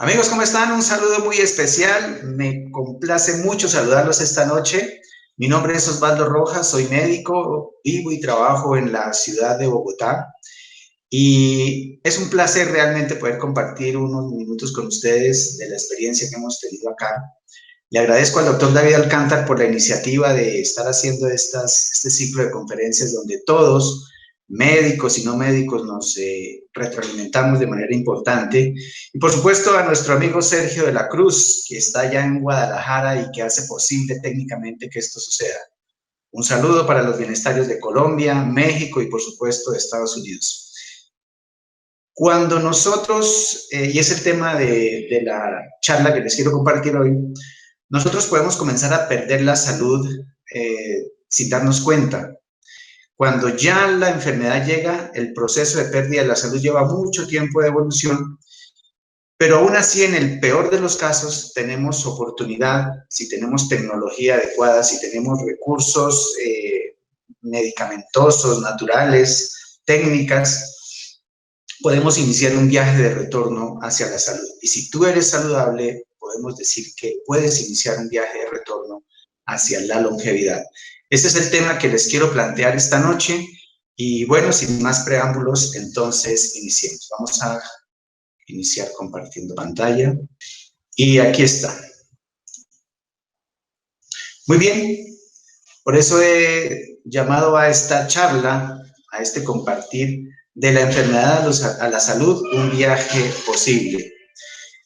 Amigos, ¿cómo están? Un saludo muy especial. Me complace mucho saludarlos esta noche. Mi nombre es Osvaldo Rojas, soy médico, vivo y trabajo en la ciudad de Bogotá. Y es un placer realmente poder compartir unos minutos con ustedes de la experiencia que hemos tenido acá. Le agradezco al doctor David Alcántar por la iniciativa de estar haciendo este ciclo de conferencias donde todos, médicos y no médicos, nos retroalimentamos de manera importante. Y por supuesto a nuestro amigo Sergio de la Cruz, que está allá en Guadalajara y que hace posible técnicamente que esto suceda. Un saludo para los bienestarios de Colombia, México y por supuesto de Estados Unidos. Cuando nosotros, y es el tema de la charla que les quiero compartir hoy, nosotros podemos comenzar a perder la salud sin darnos cuenta. Cuando ya la enfermedad llega, el proceso de pérdida de la salud lleva mucho tiempo de evolución, pero aún así, en el peor de los casos, tenemos oportunidad, si tenemos tecnología adecuada, si tenemos recursos medicamentosos, naturales, técnicas, podemos iniciar un viaje de retorno hacia la salud. Y si tú eres saludable, podemos decir que puedes iniciar un viaje de retorno hacia la longevidad. Este es el tema que les quiero plantear esta noche. Y bueno, sin más preámbulos, entonces iniciemos. Vamos a iniciar compartiendo pantalla. Y aquí está. Muy bien. Por eso he llamado a esta charla, a este compartir de la enfermedad a la salud, un viaje posible.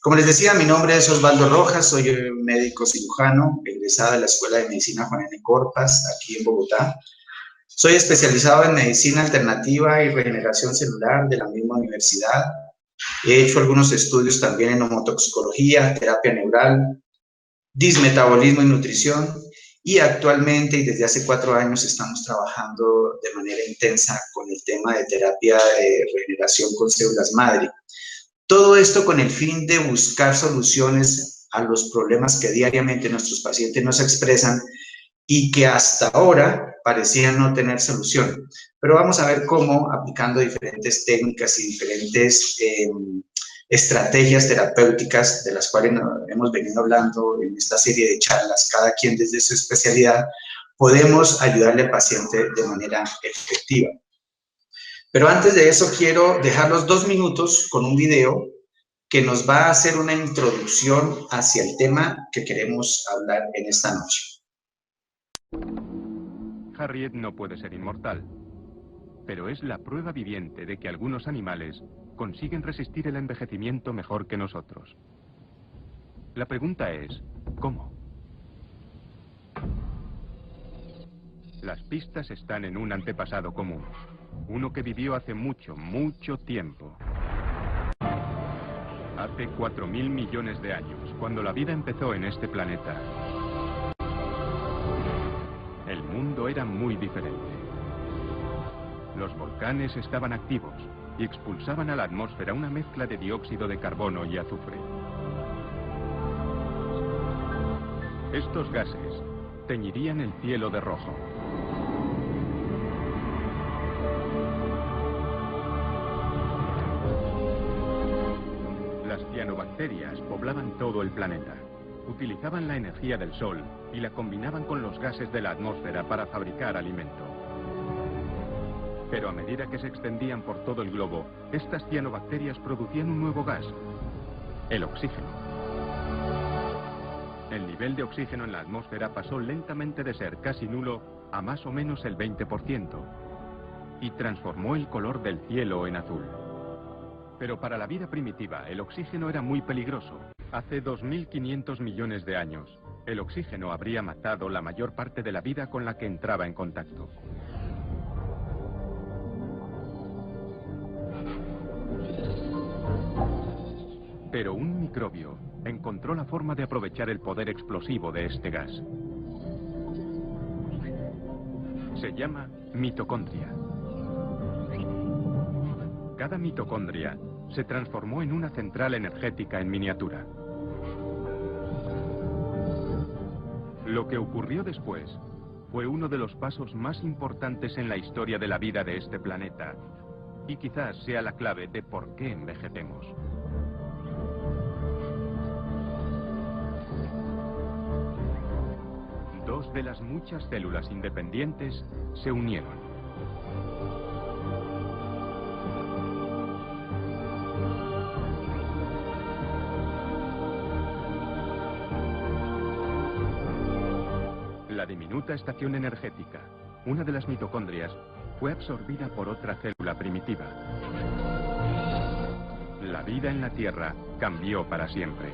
Como les decía, mi nombre es Osvaldo Rojas, soy médico cirujano, egresado de la Escuela de Medicina Juan N. Corpas, aquí en Bogotá. Soy especializado en medicina alternativa y regeneración celular de la misma universidad. He hecho algunos estudios también en homotoxicología, terapia neural, dismetabolismo y nutrición. Y actualmente, y desde hace 4 años, estamos trabajando de manera intensa con el tema de terapia de regeneración con células madre. Todo esto con el fin de buscar soluciones a los problemas que diariamente nuestros pacientes nos expresan y que hasta ahora parecían no tener solución. Pero vamos a ver cómo, aplicando diferentes técnicas y diferentes estrategias terapéuticas de las cuales hemos venido hablando en esta serie de charlas, cada quien desde su especialidad, podemos ayudarle al paciente de manera efectiva. Pero antes de eso quiero dejarlos 2 minutos con un video que nos va a hacer una introducción hacia el tema que queremos hablar en esta noche. Harriet no puede ser inmortal, pero es la prueba viviente de que algunos animales consiguen resistir el envejecimiento mejor que nosotros. La pregunta es, ¿cómo? Las pistas están en un antepasado común, uno que vivió hace mucho, mucho tiempo. Hace 4.000 millones de años, cuando la vida empezó en este planeta, el mundo era muy diferente. Los volcanes estaban activos y expulsaban a la atmósfera una mezcla de dióxido de carbono y azufre. Estos gases teñirían el cielo de rojo. Las cianobacterias poblaban todo el planeta. Utilizaban la energía del sol y la combinaban con los gases de la atmósfera para fabricar alimento. Pero a medida que se extendían por todo el globo, estas cianobacterias producían un nuevo gas, el oxígeno. El nivel de oxígeno en la atmósfera pasó lentamente de ser casi nulo a más o menos el 20% y transformó el color del cielo en azul. Pero para la vida primitiva, el oxígeno era muy peligroso. Hace 2.500 millones de años, el oxígeno habría matado la mayor parte de la vida con la que entraba en contacto. Pero un microbio encontró la forma de aprovechar el poder explosivo de este gas. Se llama mitocondria. Cada mitocondria se transformó en una central energética en miniatura. Lo que ocurrió después fue uno de los pasos más importantes en la historia de la vida de este planeta y quizás sea la clave de por qué envejecemos. Dos de las muchas células independientes se unieron. La diminuta estación energética, una de las mitocondrias, fue absorbida por otra célula primitiva. La vida en la Tierra cambió para siempre.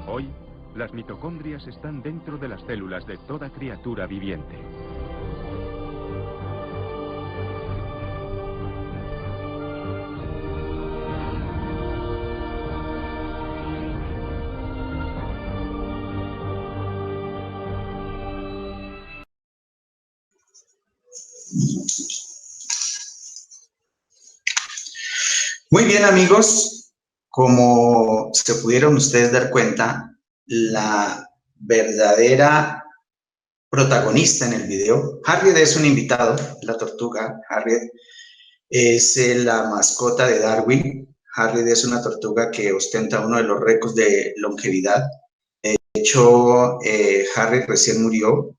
Hoy, las mitocondrias están dentro de las células de toda criatura viviente. Muy bien, amigos, como se pudieron ustedes dar cuenta, la verdadera protagonista en el video, Harriet es un invitado, la tortuga. Harriet es la mascota de Darwin. Harriet es una tortuga que ostenta uno de los récords de longevidad. De hecho, Harriet recién murió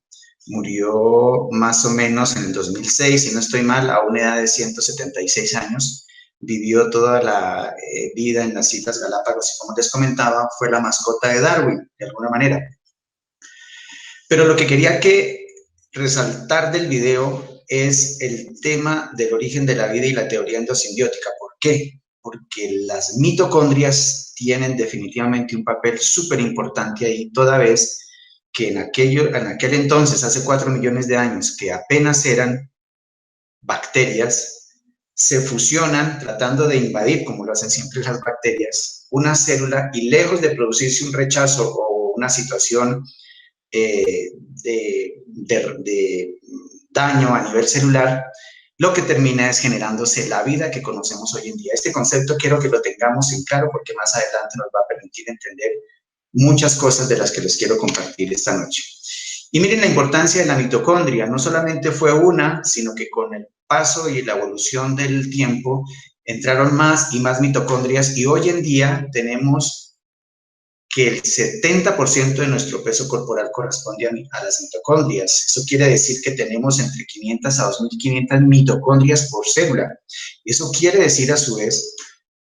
más o menos en el 2006, si no estoy mal, a una edad de 176 años. Vivió toda la vida en las Islas Galápagos y, como les comentaba, fue la mascota de Darwin, de alguna manera. Pero lo que quería resaltar del video es el tema del origen de la vida y la teoría endosimbiótica. ¿Por qué? Porque las mitocondrias tienen definitivamente un papel súper importante ahí, toda vez que en aquel entonces, hace 4 millones de años, que apenas eran bacterias, se fusionan tratando de invadir, como lo hacen siempre las bacterias, una célula, y lejos de producirse un rechazo o una situación de daño a nivel celular, lo que termina es generándose la vida que conocemos hoy en día. Este concepto quiero que lo tengamos en claro porque más adelante nos va a permitir entender muchas cosas de las que les quiero compartir esta noche. Y miren la importancia de la mitocondria. No solamente fue una, sino que con el paso y la evolución del tiempo entraron más y más mitocondrias, y hoy en día tenemos que el 70% de nuestro peso corporal corresponde a las mitocondrias. Eso quiere decir que tenemos entre 500 a 2500 mitocondrias por célula. Eso quiere decir, a su vez,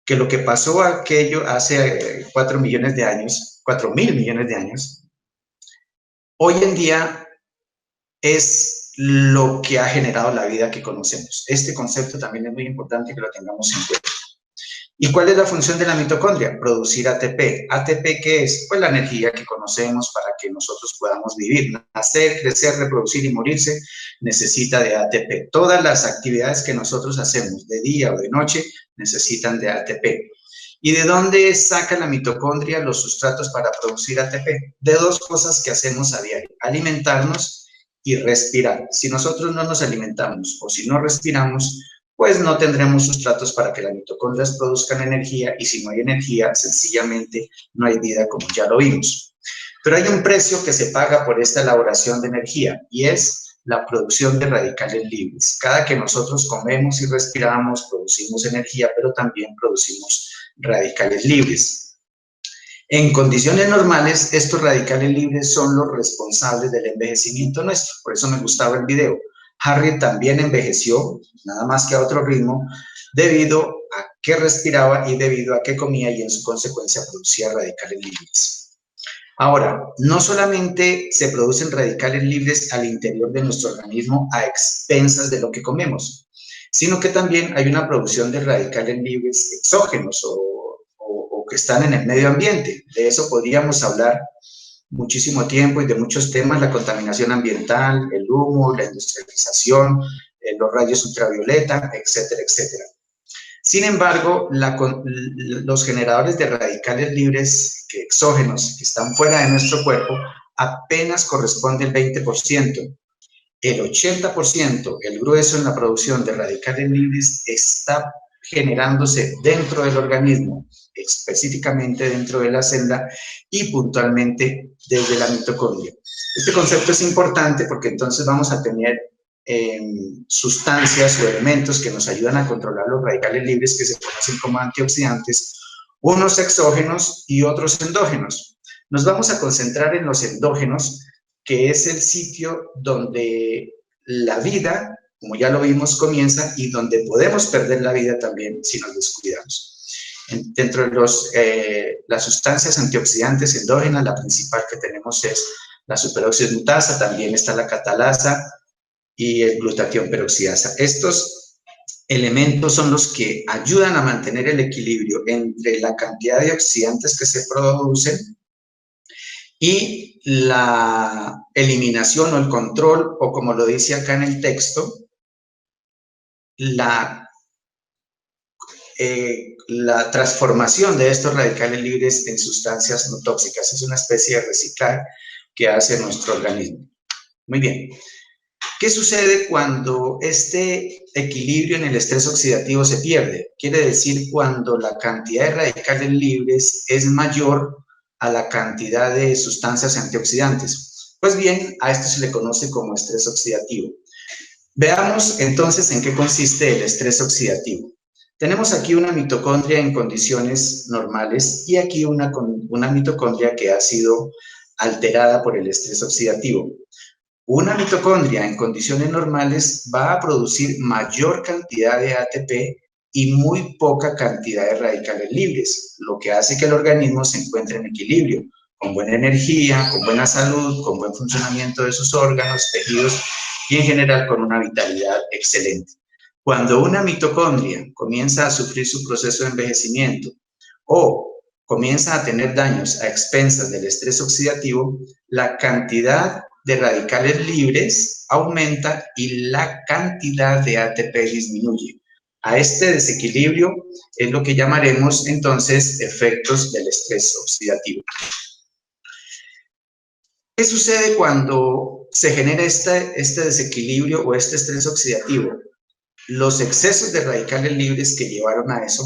que lo que pasó hace 4 millones de años, 4.000 millones de años, hoy en día es lo que ha generado la vida que conocemos. Este concepto también es muy importante que lo tengamos en cuenta. ¿Y cuál es la función de la mitocondria? Producir ATP. ¿ATP qué es? Pues la energía que conocemos para que nosotros podamos vivir. Nacer, crecer, reproducir y morirse necesita de ATP. Todas las actividades que nosotros hacemos de día o de noche necesitan de ATP. ¿Y de dónde saca la mitocondria los sustratos para producir ATP? De dos cosas que hacemos a diario: alimentarnos y respirar. Si nosotros no nos alimentamos o si no respiramos, pues no tendremos sustratos para que las mitocondrias produzcan energía, y si no hay energía, sencillamente no hay vida, como ya lo vimos. Pero hay un precio que se paga por esta elaboración de energía, y es la producción de radicales libres. Cada que nosotros comemos y respiramos, producimos energía, pero también producimos radicales libres. En condiciones normales, estos radicales libres son los responsables del envejecimiento nuestro. Por eso me gustaba el video. Harriet también envejeció, nada más que a otro ritmo, debido a que respiraba y debido a que comía, y en su consecuencia producía radicales libres. Ahora, no solamente se producen radicales libres al interior de nuestro organismo a expensas de lo que comemos, sino que también hay una producción de radicales libres exógenos o que están en el medio ambiente. De eso podríamos hablar muchísimo tiempo y de muchos temas: la contaminación ambiental, el humo, la industrialización, los rayos ultravioleta, etcétera, etcétera. Sin embargo, los generadores de radicales libres exógenos que están fuera de nuestro cuerpo apenas corresponde el 20%. El 80%, el grueso en la producción de radicales libres, está generándose dentro del organismo, específicamente dentro de la célula y puntualmente desde la mitocondria. Este concepto es importante porque entonces vamos a tener sustancias o elementos que nos ayudan a controlar los radicales libres, que se conocen como antioxidantes, unos exógenos y otros endógenos. Nos vamos a concentrar en los endógenos, que es el sitio donde la vida, como ya lo vimos, comienza y donde podemos perder la vida también si nos descuidamos. Dentro de las sustancias antioxidantes endógenas, la principal que tenemos es la superoxidasa, también está la catalasa y el glutatión peroxidasa. Estos elementos son los que ayudan a mantener el equilibrio entre la cantidad de oxidantes que se producen y la eliminación o el control, o como lo dice acá en el texto, la transformación de estos radicales libres en sustancias no tóxicas. Es una especie de reciclaje que hace nuestro organismo. Muy bien. ¿Qué sucede cuando este equilibrio en el estrés oxidativo se pierde? Quiere decir cuando la cantidad de radicales libres es mayor a la cantidad de sustancias antioxidantes. Pues bien, a esto se le conoce como estrés oxidativo. Veamos entonces en qué consiste el estrés oxidativo. Tenemos aquí una mitocondria en condiciones normales y aquí una mitocondria que ha sido alterada por el estrés oxidativo. Una mitocondria en condiciones normales va a producir mayor cantidad de ATP y muy poca cantidad de radicales libres, lo que hace que el organismo se encuentre en equilibrio, con buena energía, con buena salud, con buen funcionamiento de sus órganos, tejidos y en general con una vitalidad excelente. Cuando una mitocondria comienza a sufrir su proceso de envejecimiento o comienza a tener daños a expensas del estrés oxidativo, la cantidad de radicales libres aumenta y la cantidad de ATP disminuye. A este desequilibrio es lo que llamaremos entonces efectos del estrés oxidativo. ¿Qué sucede cuando se genera este desequilibrio o este estrés oxidativo? Los excesos de radicales libres que llevaron a eso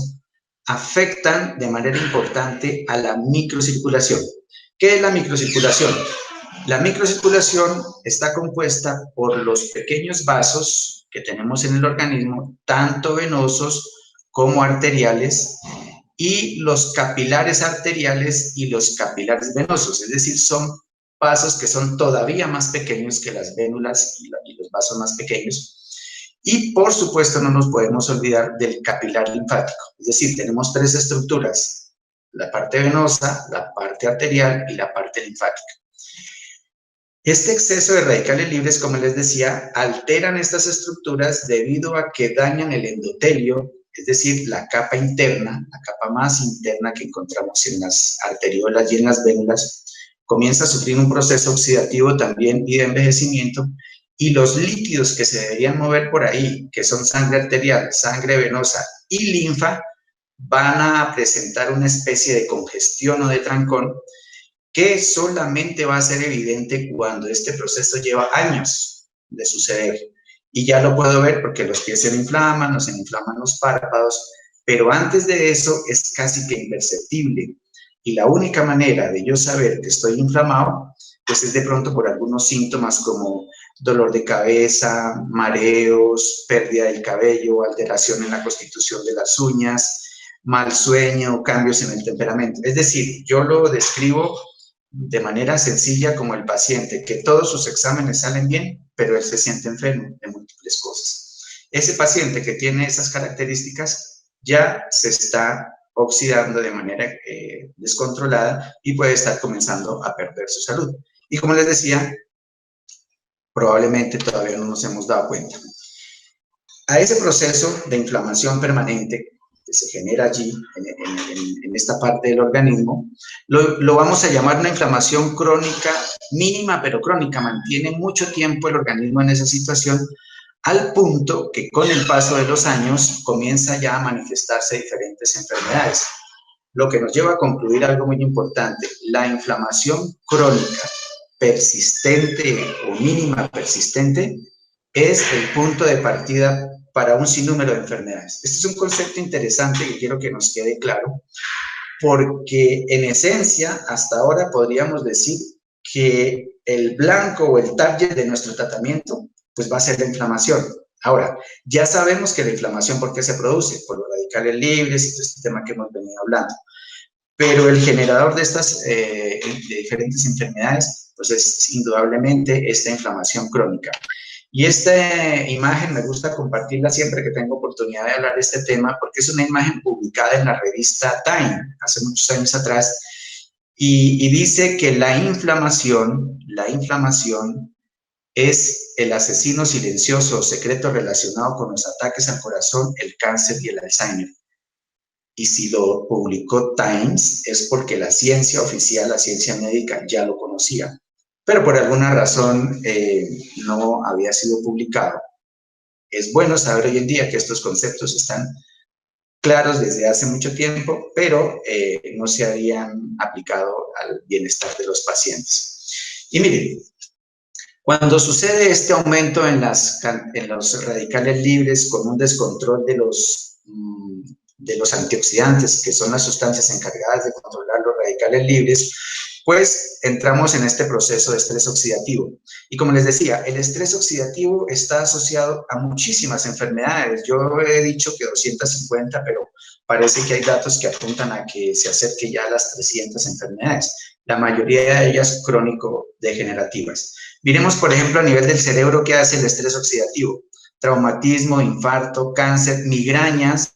afectan de manera importante a la microcirculación. ¿Qué es la microcirculación? La microcirculación está compuesta por los pequeños vasos que tenemos en el organismo, tanto venosos como arteriales, y los capilares arteriales y los capilares venosos, es decir, son vasos que son todavía más pequeños que las vénulas y los vasos más pequeños. Y, por supuesto, no nos podemos olvidar del capilar linfático. Es decir, tenemos tres estructuras, la parte venosa, la parte arterial y la parte linfática. Este exceso de radicales libres, como les decía, alteran estas estructuras debido a que dañan el endotelio, es decir, la capa interna, la capa más interna que encontramos en las arteriolas y en las vénulas, comienza a sufrir un proceso oxidativo también y de envejecimiento, y los líquidos que se deberían mover por ahí, que son sangre arterial, sangre venosa y linfa, van a presentar una especie de congestión o de trancón que solamente va a ser evidente cuando este proceso lleva años de suceder. Y ya lo puedo ver porque los pies se me inflaman, se me inflaman los párpados, pero antes de eso es casi que imperceptible. Y la única manera de yo saber que estoy inflamado, pues es de pronto por algunos síntomas como dolor de cabeza, mareos, pérdida del cabello, alteración en la constitución de las uñas, mal sueño, cambios en el temperamento. Es decir, yo lo describo de manera sencilla como el paciente, que todos sus exámenes salen bien, pero él se siente enfermo de múltiples cosas. Ese paciente que tiene esas características ya se está oxidando de manera descontrolada y puede estar comenzando a perder su salud. Y como les decía, probablemente todavía no nos hemos dado cuenta. A ese proceso de inflamación permanente que se genera allí, en esta parte del organismo, lo vamos a llamar una inflamación crónica, mínima pero crónica, mantiene mucho tiempo el organismo en esa situación, al punto que con el paso de los años comienza ya a manifestarse diferentes enfermedades. Lo que nos lleva a concluir algo muy importante: la inflamación crónica persistente o mínima persistente es el punto de partida para un sinnúmero de enfermedades. Este es un concepto interesante que quiero que nos quede claro, porque en esencia, hasta ahora podríamos decir que el blanco o el target de nuestro tratamiento pues va a ser la inflamación. Ahora, ya sabemos que la inflamación, ¿por qué se produce? Por los radicales libres y todo este tema que hemos venido hablando. pero el generador de estas de diferentes enfermedades, pues es indudablemente esta inflamación crónica. Y esta imagen me gusta compartirla siempre que tengo oportunidad de hablar de este tema, porque es una imagen publicada en la revista Time, hace muchos años atrás, y dice que la inflamación es el asesino silencioso o secreto relacionado con los ataques al corazón, el cáncer y el Alzheimer. Y si lo publicó Times es porque la ciencia oficial, la ciencia médica, ya lo conocía. Pero por alguna razón no había sido publicado. Es bueno saber hoy en día que estos conceptos están claros desde hace mucho tiempo, pero no se habían aplicado al bienestar de los pacientes. Y miren, cuando sucede este aumento en los radicales libres con un descontrol de los antioxidantes, que son las sustancias encargadas de controlar los radicales libres, pues entramos en este proceso de estrés oxidativo. Y como les decía, el estrés oxidativo está asociado a muchísimas enfermedades. Yo he dicho que 250, pero parece que hay datos que apuntan a que se acerque ya a las 300 enfermedades, la mayoría de ellas crónico-degenerativas. Miremos, por ejemplo, a nivel del cerebro, ¿qué hace el estrés oxidativo? Traumatismo, infarto, cáncer, migrañas.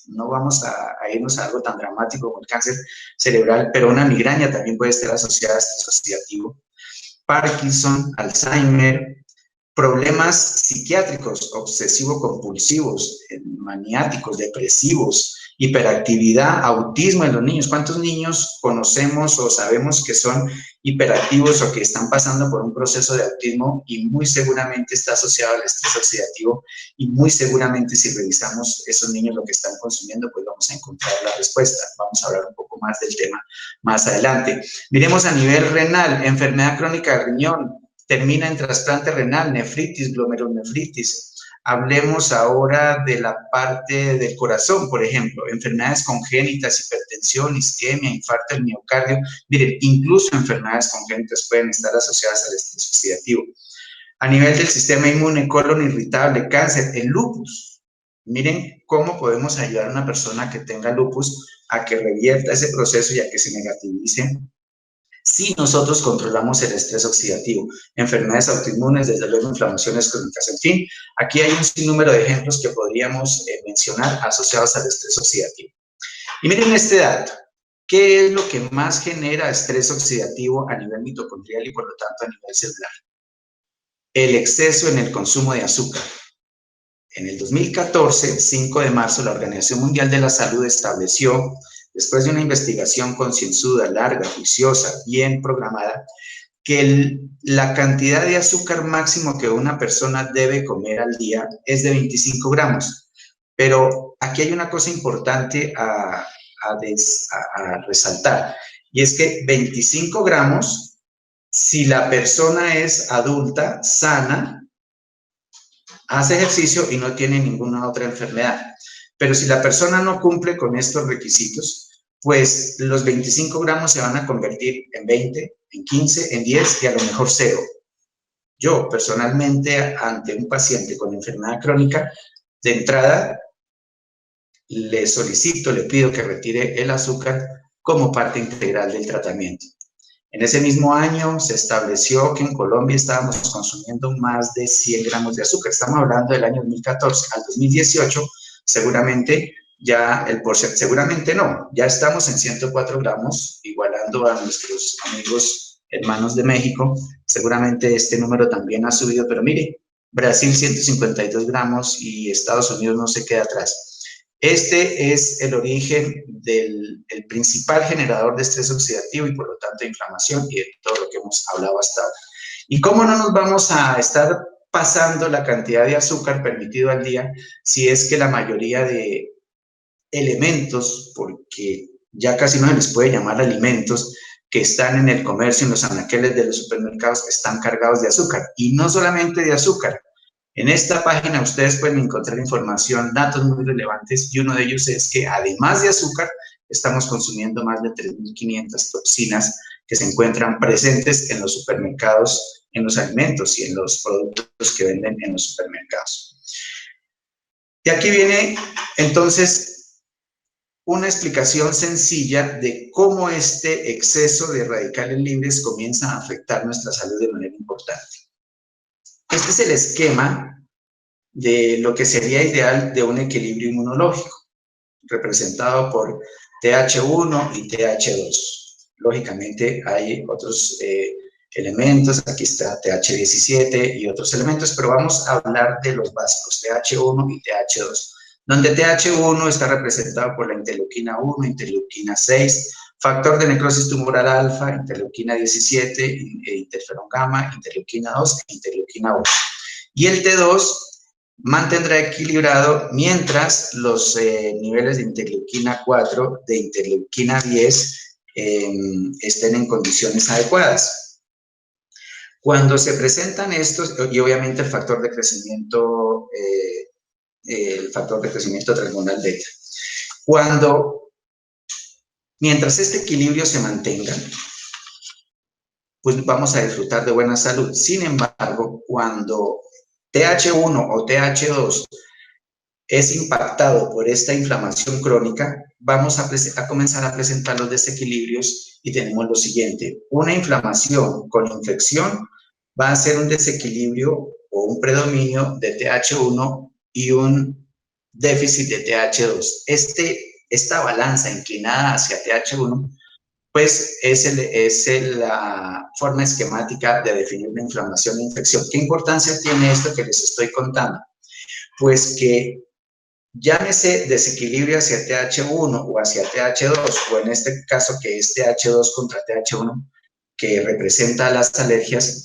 No vamos a irnos a algo tan dramático como el cáncer cerebral, pero una migraña también puede estar asociada a estrés oxidativo. Parkinson, Alzheimer, problemas psiquiátricos, obsesivo-compulsivos, maniáticos, depresivos, hiperactividad, autismo en los niños. ¿Cuántos niños conocemos o sabemos que son hiperactivos o que están pasando por un proceso de autismo? Y muy seguramente está asociado al estrés oxidativo, y muy seguramente si revisamos esos niños lo que están consumiendo, pues vamos a encontrar la respuesta. Vamos a hablar un poco más del tema más adelante. Miremos a nivel renal, enfermedad crónica del riñón, termina en trasplante renal, nefritis, glomerulonefritis. Hablemos ahora de la parte del corazón, por ejemplo, enfermedades congénitas, hipertensión, isquemia, infarto del miocardio. Miren, incluso enfermedades congénitas pueden estar asociadas al estrés oxidativo. A nivel del sistema inmune, colon irritable, cáncer, el lupus. Miren cómo podemos ayudar a una persona que tenga lupus a que revierta ese proceso y a que se negativice si nosotros controlamos el estrés oxidativo. Enfermedades autoinmunes, desde luego inflamaciones crónicas, en fin, aquí hay un sinnúmero de ejemplos que podríamos mencionar asociados al estrés oxidativo. Y miren este dato, ¿qué es lo que más genera estrés oxidativo a nivel mitocondrial y por lo tanto a nivel celular? El exceso en el consumo de azúcar. En el 2014, 5 de marzo, la Organización Mundial de la Salud estableció, después de una investigación concienzuda, larga, juiciosa, bien programada, que la cantidad de azúcar máximo que una persona debe comer al día es de 25 gramos. Pero aquí hay una cosa importante a resaltar, y es que 25 gramos, si la persona es adulta, sana, hace ejercicio y no tiene ninguna otra enfermedad. Pero si la persona no cumple con estos requisitos, pues los 25 gramos se van a convertir en 20, en 15, en 10 y a lo mejor 0. Yo, personalmente, ante un paciente con enfermedad crónica, de entrada, le solicito, le pido que retire el azúcar como parte integral del tratamiento. En ese mismo año se estableció que en Colombia estábamos consumiendo más de 100 gramos de azúcar. Estamos hablando del año 2014 al 2018, seguramente ya el porcentaje, seguramente no, ya estamos en 104 gramos, igualando a nuestros amigos hermanos de México. Seguramente este número también ha subido, pero mire, Brasil 152 gramos y Estados Unidos no se queda atrás. Este es el origen del principal generador de estrés oxidativo y por lo tanto de inflamación y de todo lo que hemos hablado hasta ahora. ¿Y cómo no nos vamos a estar pasando la cantidad de azúcar permitido al día si es que la mayoría de elementos, porque ya casi no se les puede llamar alimentos, que están en el comercio, en los anaqueles de los supermercados, están cargados de azúcar? Y no solamente de azúcar. En esta página ustedes pueden encontrar información, datos muy relevantes, y uno de ellos es que además de azúcar, estamos consumiendo más de 3.500 toxinas que se encuentran presentes en los supermercados, en los alimentos y en los productos que venden en los supermercados. Y aquí viene, entonces, una explicación sencilla de cómo este exceso de radicales libres comienza a afectar nuestra salud de manera importante. Este es el esquema de lo que sería ideal de un equilibrio inmunológico, representado por TH1 y TH2. Lógicamente hay otros elementos, aquí está TH17 y otros elementos, pero vamos a hablar de los básicos, TH1 y TH2, donde TH1 está representado por la interleuquina 1, interleuquina 6, factor de necrosis tumoral alfa, interleuquina 17, interferón gamma, interleuquina 2 e interleuquina 1. Y el T2 mantendrá equilibrado mientras los niveles de interleuquina 4, de interleuquina 10 estén en condiciones adecuadas. Cuando se presentan estos, y obviamente el factor de crecimiento transmembrana beta. Mientras este equilibrio se mantenga, pues vamos a disfrutar de buena salud. Sin embargo, cuando TH1 o TH2 es impactado por esta inflamación crónica, vamos a comenzar a presentar los desequilibrios y tenemos lo siguiente. Una inflamación con infección va a ser un desequilibrio o un predominio de TH1 y un déficit de TH2. Esta balanza inclinada hacia TH1, pues es la forma esquemática de definir la inflamación e infección. ¿Qué importancia tiene esto que les estoy contando? Pues que llámese desequilibrio hacia TH1 o hacia TH2, o en este caso que es TH2 contra TH1, que representa las alergias,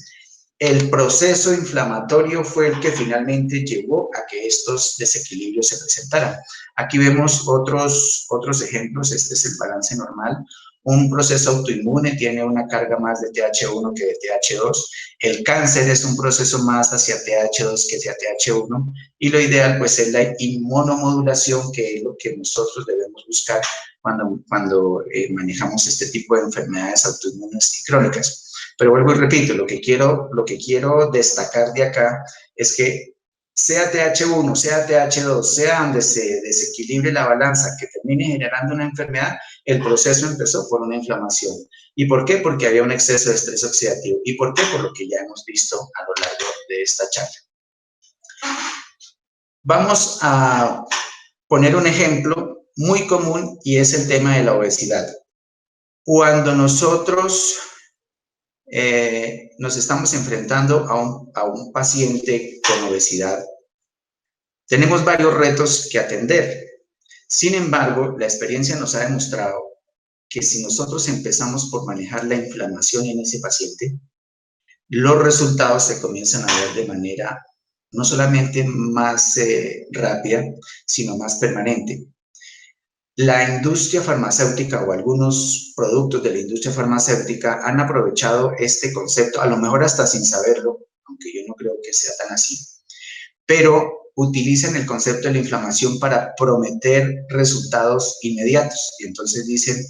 el proceso inflamatorio fue el que finalmente llevó a que estos desequilibrios se presentaran. Aquí vemos otros ejemplos. Este es el balance normal. Un proceso autoinmune tiene una carga más de TH1 que de TH2. El cáncer es un proceso más hacia TH2 que hacia TH1. Y lo ideal, pues, es la inmunomodulación, que es lo que nosotros debemos buscar cuando manejamos este tipo de enfermedades autoinmunes y crónicas. Pero vuelvo y repito, lo que quiero destacar de acá es que sea TH1, sea TH2, sea donde se desequilibre la balanza que termine generando una enfermedad, el proceso empezó por una inflamación. ¿Y por qué? Porque había un exceso de estrés oxidativo. ¿Y por qué? Por lo que ya hemos visto a lo largo de esta charla. Vamos a poner un ejemplo muy común y es el tema de la obesidad. Cuando nosotros nos estamos enfrentando a un paciente con obesidad, tenemos varios retos que atender. Sin embargo, la experiencia nos ha demostrado que si nosotros empezamos por manejar la inflamación en ese paciente, los resultados se comienzan a ver de manera no solamente más rápida, sino más permanente. La industria farmacéutica o algunos productos de la industria farmacéutica han aprovechado este concepto, a lo mejor hasta sin saberlo, aunque yo no creo que sea tan así, pero utilizan el concepto de la inflamación para prometer resultados inmediatos. Y entonces dicen,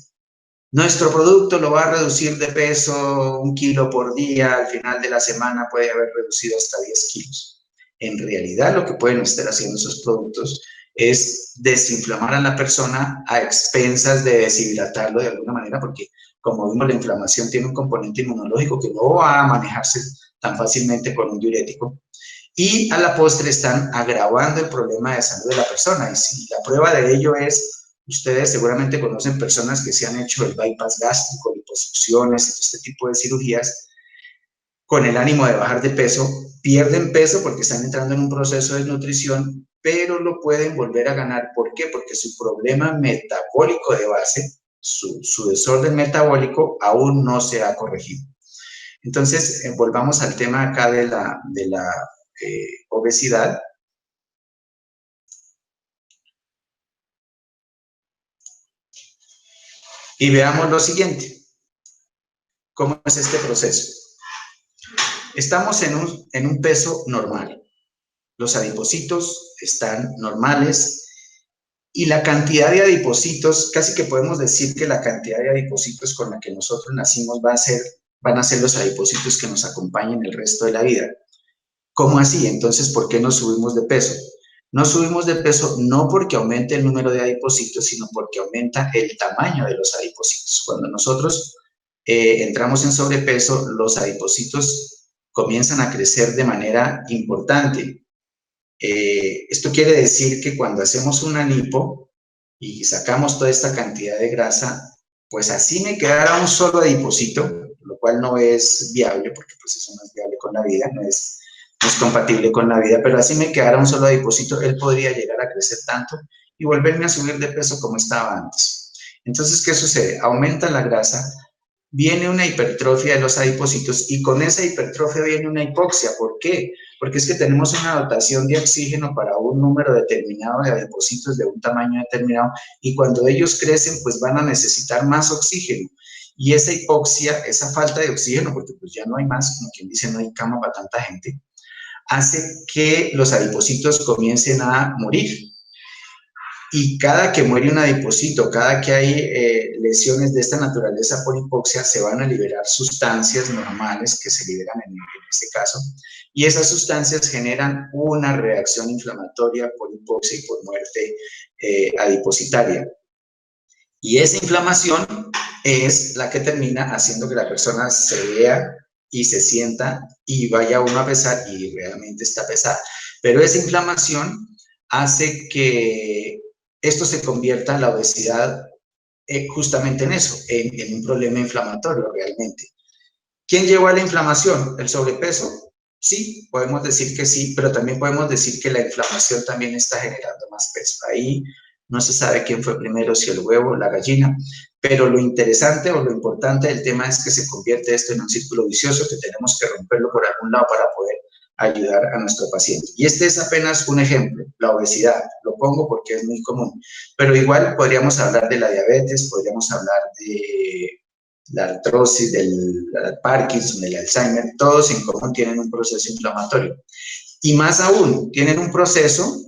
nuestro producto lo va a reducir de peso 1 kilo por día, al final de la semana puede haber reducido hasta 10 kilos. En realidad, lo que pueden estar haciendo esos productos es desinflamar a la persona a expensas de deshidratarlo de alguna manera, porque como vimos, la inflamación tiene un componente inmunológico que no va a manejarse tan fácilmente con un diurético, y a la postre están agravando el problema de salud de la persona. Y si la prueba de ello es, ustedes seguramente conocen personas que se han hecho el bypass gástrico, liposucciones, este tipo de cirugías, con el ánimo de bajar de peso, pierden peso porque están entrando en un proceso de nutrición, pero lo pueden volver a ganar. ¿Por qué? Porque su problema metabólico de base, su desorden metabólico, aún no se ha corregido. Entonces, volvamos al tema acá de la obesidad. Y veamos lo siguiente. ¿Cómo es este proceso? Estamos en un peso normal. Los adipocitos están normales y la cantidad de adipocitos, casi que podemos decir que la cantidad de adipocitos con la que nosotros nacimos van a ser los adipocitos que nos acompañen el resto de la vida. ¿Cómo así? Entonces, ¿por qué nos subimos de peso? No subimos de peso no porque aumente el número de adipocitos, sino porque aumenta el tamaño de los adipocitos. Cuando nosotros entramos en sobrepeso, los adipocitos comienzan a crecer de manera importante. Esto quiere decir que cuando hacemos una lipo y sacamos toda esta cantidad de grasa, pues así me quedará un solo adipocito, lo cual no es viable, porque pues eso no es viable con la vida, no es compatible con la vida, pero así me quedara un solo adipocito, él podría llegar a crecer tanto y volverme a subir de peso como estaba antes. Entonces, ¿qué sucede? Aumenta la grasa, viene una hipertrofia de los adipocitos y con esa hipertrofia viene una hipoxia. ¿Por qué? Porque es que tenemos una dotación de oxígeno para un número determinado de adipocitos de un tamaño determinado y cuando ellos crecen, pues van a necesitar más oxígeno. Y esa hipoxia, esa falta de oxígeno, porque pues ya no hay más, como quien dice, no hay cama para tanta gente, hace que los adipocitos comiencen a morir. Y cada que muere un adipocito, cada que hay lesiones de esta naturaleza por hipoxia, se van a liberar sustancias normales que se liberan en este caso, y esas sustancias generan una reacción inflamatoria por hipoxia y por muerte adipositaria. Y esa inflamación es la que termina haciendo que la persona se vea y se sienta y vaya uno a pesar y realmente está pesada. Pero esa inflamación hace que esto se convierta en la obesidad justamente en eso, en un problema inflamatorio realmente. ¿Quién llevó a la inflamación? ¿El sobrepeso? Sí, podemos decir que sí, pero también podemos decir que la inflamación también está generando más peso. Ahí no se sabe quién fue primero, si el huevo o la gallina, pero lo interesante o lo importante del tema es que se convierte esto en un círculo vicioso que tenemos que romperlo por algún lado para poder ayudar a nuestro paciente. Y este es apenas un ejemplo, la obesidad, lo pongo porque es muy común, pero igual podríamos hablar de la diabetes, podríamos hablar de la artrosis, del Parkinson, del Alzheimer, todos en común tienen un proceso inflamatorio. Y más aún, tienen un proceso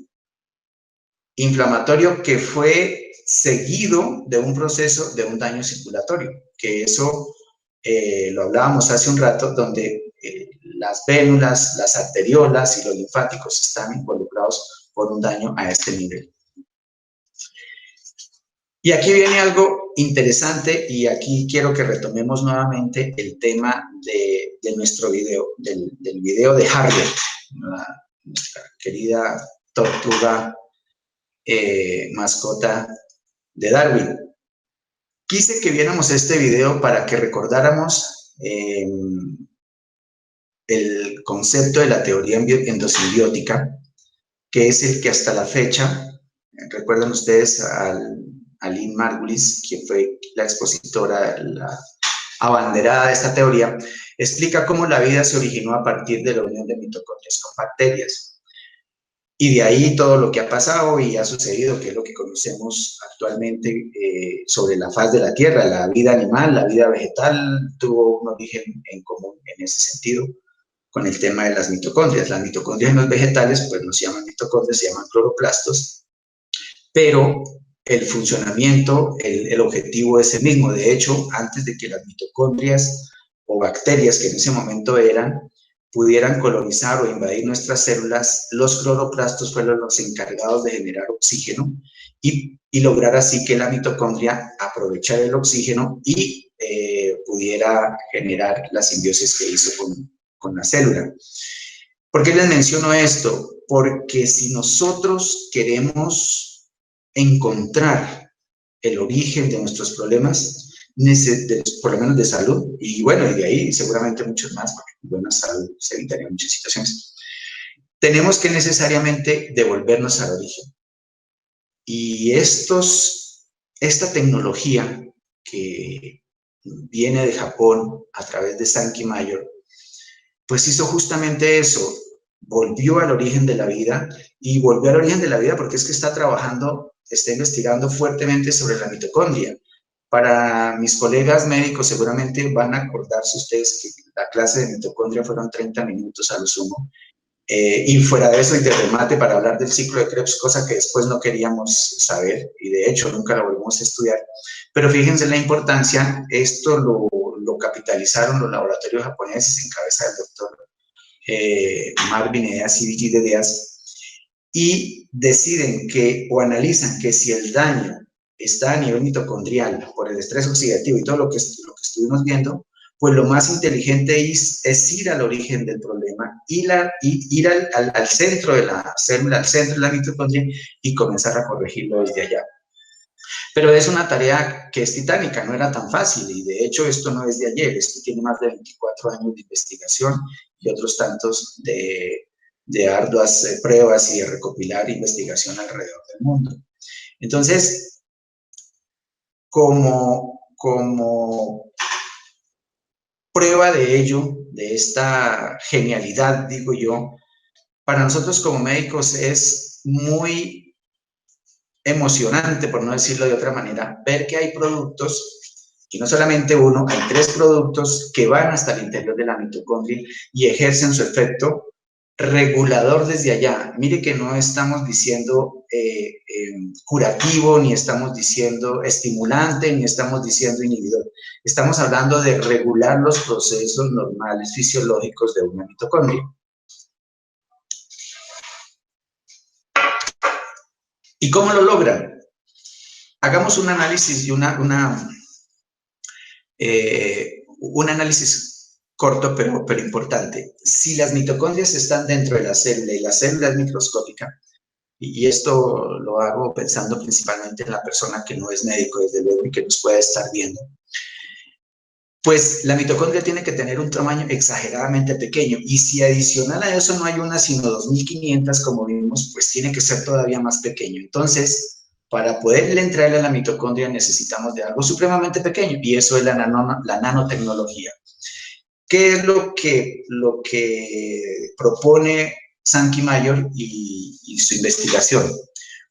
inflamatorio que fue seguido de un proceso de un daño circulatorio, que eso lo hablábamos hace un rato, donde las vénulas, las arteriolas y los linfáticos están involucrados por un daño a este nivel. Y aquí viene algo interesante y aquí quiero que retomemos nuevamente el tema de nuestro video, del video de Harriet, nuestra querida tortuga mascota de Darwin. Quise que viéramos este video para que recordáramos el concepto de la teoría endosimbiótica, que es el que hasta la fecha, recuerdan ustedes a Lynn Margulis, quien fue la expositora, la abanderada de esta teoría, explica cómo la vida se originó a partir de la unión de mitocondrias con bacterias. Y de ahí todo lo que ha pasado y ha sucedido, que es lo que conocemos actualmente sobre la faz de la Tierra. La vida animal, la vida vegetal tuvo un origen en común en ese sentido con el tema de las mitocondrias. Las mitocondrias en los vegetales pues no se llaman mitocondrias, se llaman cloroplastos, pero el funcionamiento, el objetivo es el mismo. De hecho, antes de que las mitocondrias o bacterias, que en ese momento eran, pudieran colonizar o invadir nuestras células, los cloroplastos fueron los encargados de generar oxígeno y lograr así que la mitocondria aprovechara el oxígeno y pudiera generar la simbiosis que hizo con la célula. ¿Por qué les menciono esto? Porque si nosotros queremos encontrar el origen de nuestros problemas, por lo menos de salud, y bueno, y de ahí seguramente muchos más, porque con buena salud se evitarían muchas situaciones, tenemos que necesariamente devolvernos al origen. Y esta tecnología que viene de Japón a través de Sankey Mayor, pues hizo justamente eso, volvió al origen de la vida, y volvió al origen de la vida porque es que está investigando fuertemente sobre la mitocondria. Para mis colegas médicos seguramente van a acordarse ustedes que la clase de mitocondria fueron 30 minutos a lo sumo, y fuera de eso y de remate para hablar del ciclo de Krebs, cosa que después no queríamos saber y de hecho nunca lo volvimos a estudiar. Pero fíjense la importancia, esto lo capitalizaron los laboratorios japoneses en cabeza del doctor Marvin Eas y Vigi de Díaz, y deciden que, o analizan que si el daño está a nivel mitocondrial por el estrés oxidativo y todo lo que estuvimos viendo, pues lo más inteligente es ir al origen del problema, ir al centro de la célula, al centro de la mitocondria y comenzar a corregirlo desde allá. Pero es una tarea que es titánica, no era tan fácil y de hecho esto no es de ayer, esto tiene más de 24 años de investigación y otros tantos de arduas pruebas y de recopilar investigación alrededor del mundo. Entonces, como prueba de ello, de esta genialidad, digo yo, para nosotros como médicos es muy emocionante, por no decirlo de otra manera, ver que hay productos, y no solamente uno, hay 3 productos que van hasta el interior de la mitocondria y ejercen su efecto regulador desde allá. Mire que no estamos diciendo curativo, ni estamos diciendo estimulante, ni estamos diciendo inhibidor. Estamos hablando de regular los procesos normales fisiológicos de una mitocondria. ¿Y cómo lo logran? Hagamos un análisis y un análisis corto pero importante. Si las mitocondrias están dentro de la célula y la célula es microscópica, y esto lo hago pensando principalmente en la persona que no es médico, desde luego, y que nos puede estar viendo, pues la mitocondria tiene que tener un tamaño exageradamente pequeño, y si adicional a eso no hay una sino 2500, como vimos, pues tiene que ser todavía más pequeño. Entonces, para poderle entrar a la mitocondria necesitamos de algo supremamente pequeño, y eso es la nanotecnología. ¿Qué es lo que propone Sankey Mayor y su investigación?